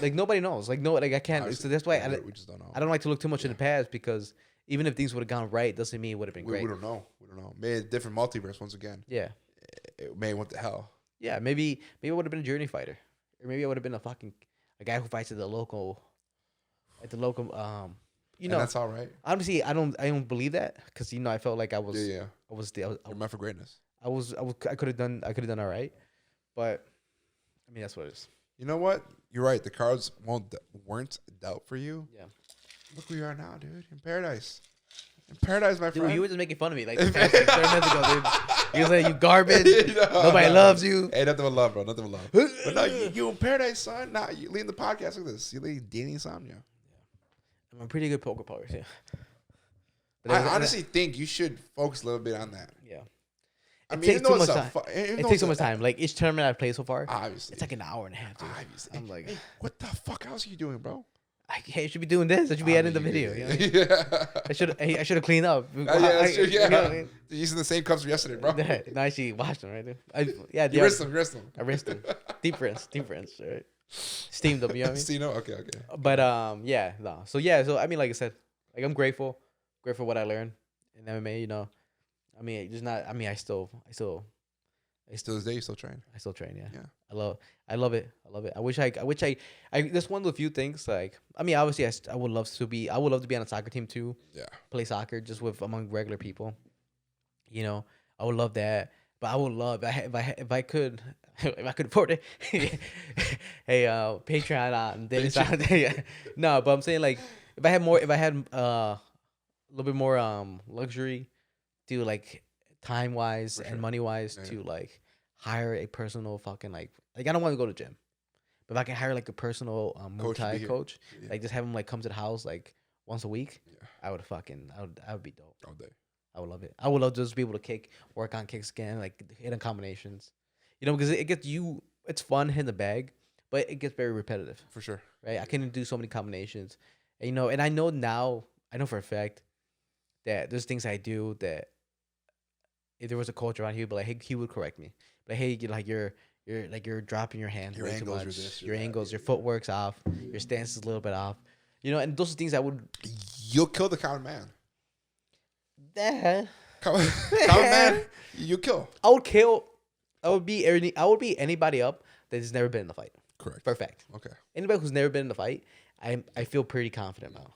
like nobody knows. Like no, like I can't. So that's why we just don't know. I don't like to look too much in the past because even if things would have gone right, doesn't mean it would have been great. We don't know. Maybe a different multiverse once again. Yeah. It may went to hell. Yeah, maybe I would have been a journey fighter, or maybe I would have been a guy who fights at the local you know, and that's all right. Honestly, I don't believe that because I felt like I was You're meant for greatness. I could have done all right, but I mean that's what it is. You know what? You're right. The cards weren't dealt for you. Yeah. Look where you are now, dude. In paradise. In paradise, my friend. Dude, you were just making fun of me like 30 minutes ago, dude. You was like, you garbage. Nobody loves you. Hey, nothing but love, bro. Nothing but love. But no, you in paradise, son. Nah, you leading the podcast. Look at this. You leading daily insomnia. I'm a pretty good poker player, yeah. I honestly think you should focus a little bit on that. Yeah. I mean, takes too much time. It takes so much time. Like each tournament I've played so far, obviously, it's like an hour and a half, dude. Obviously. I'm like, hey, what the fuck else are you doing, bro? I should be doing this. I should be editing the video. You know what I mean? Yeah. I should have cleaned up. Yeah. You know what I mean? Using the same cups from yesterday, bro. No, I actually washed them, right? Dude. You rinsed them. I rinsed them. Deep rinse, right? Steamed them, you know what I mean? Steamed them? Okay. But So I mean, like I said, like I'm grateful for what I learned in MMA. You know, I mean, just not. I mean, I still. Still this day, you still train. I still train. Yeah. Yeah. I love it. I wish I. That's one of the few things. Like, I mean, obviously, I would love to be on a soccer team too. Yeah. Play Play soccer just among regular people. You know, I would love that. But I would love if I could afford it. Hey, Patreon on Daily Sound. No, but I'm saying like if I had a little bit more luxury to like time wise and money wise to like hire a personal fucking like I don't want to go to the gym, but if I can hire like a personal Muay Thai coach, like just have him like come to the house like once a week, I would be dope. All day. I would love it. I would love to just be able to work on kicks again, like hitting combinations, because it gets you. It's fun hitting the bag, but it gets very repetitive. For sure. Right? I can do so many combinations, and, and I know now. I know for a fact that there's things I do that if there was a coach around, he would be like, he would correct me. Like, hey, you're dropping your hand way too much. Your angles, your footwork's off. Your stance is a little bit off. And those are things I would. You'll kill the common man. Common man, you kill. I would kill. I would be anybody up that has never been in the fight. Correct. Perfect. Okay. Anybody who's never been in the fight, I feel pretty confident now.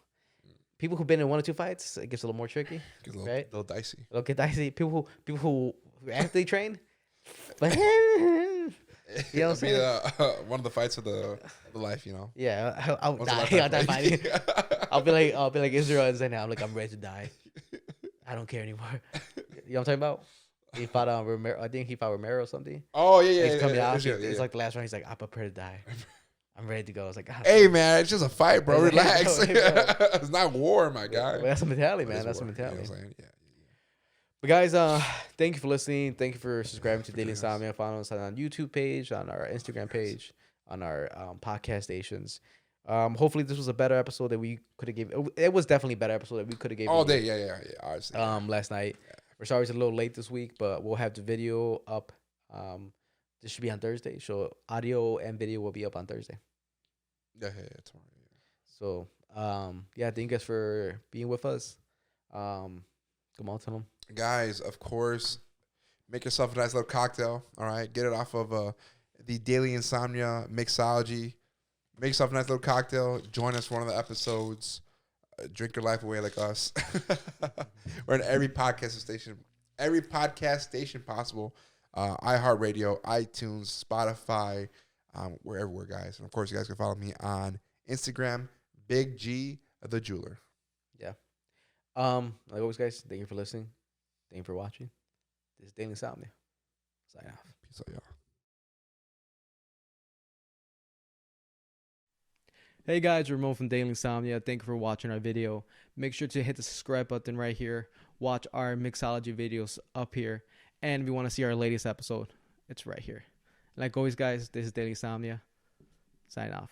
People who've been in 1 or 2 fights, it gets a little more tricky. Right? A little dicey. A little dicey. People who athlete train. But you know what I'm saying? One of the fights of the life, Yeah, I'll die. I'll die fighting. I'll be like Israel and Zayn. I'm like, I'm ready to die. I don't care anymore. You know what I'm talking about? He fought Romero. I think he fought Romero or something. Oh yeah. He's coming out. It's like the last round. He's like, I'm prepared to die. I'm ready to go. I was like, God, hey man, it's just a fight, bro. Relax. It's not war, my guy. Well, that's a mentality, man. That's a mentality. You know what I'm saying? Yeah. But guys, thank you for listening. Thank you for subscribing to Daily Insomnia. Follow us on YouTube page, on our Instagram page, on our podcast stations. Hopefully this was a better episode that we could have given. It was definitely a better episode that we could have given. All day, yeah. Obviously. Last night. Yeah. We're sorry it's a little late this week, but we'll have the video up. This should be on Thursday. So audio and video will be up on Thursday. Yeah, tomorrow. Yeah. So thank you guys for being with us. Come on, tell them. Guys, of course, make yourself a nice little cocktail. All right, get it off of the Daily Insomnia mixology. Make yourself a nice little cocktail. Join us for one of the episodes. Drink your life away like us. We're in every podcast station possible. iHeartRadio, iTunes, Spotify. We're everywhere, guys. And of course, you guys can follow me on Instagram, Big G the Jeweler. Yeah. Like always, guys, thank you for listening. Thank you for watching. This is Daily Insomnia. Sign off. Peace out, y'all. Hey guys, Ramon from Daily Insomnia. Thank you for watching our video. Make sure to hit the subscribe button right here. Watch our mixology videos up here. And if you want to see our latest episode, it's right here. Like always, guys, this is Daily Insomnia. Sign off.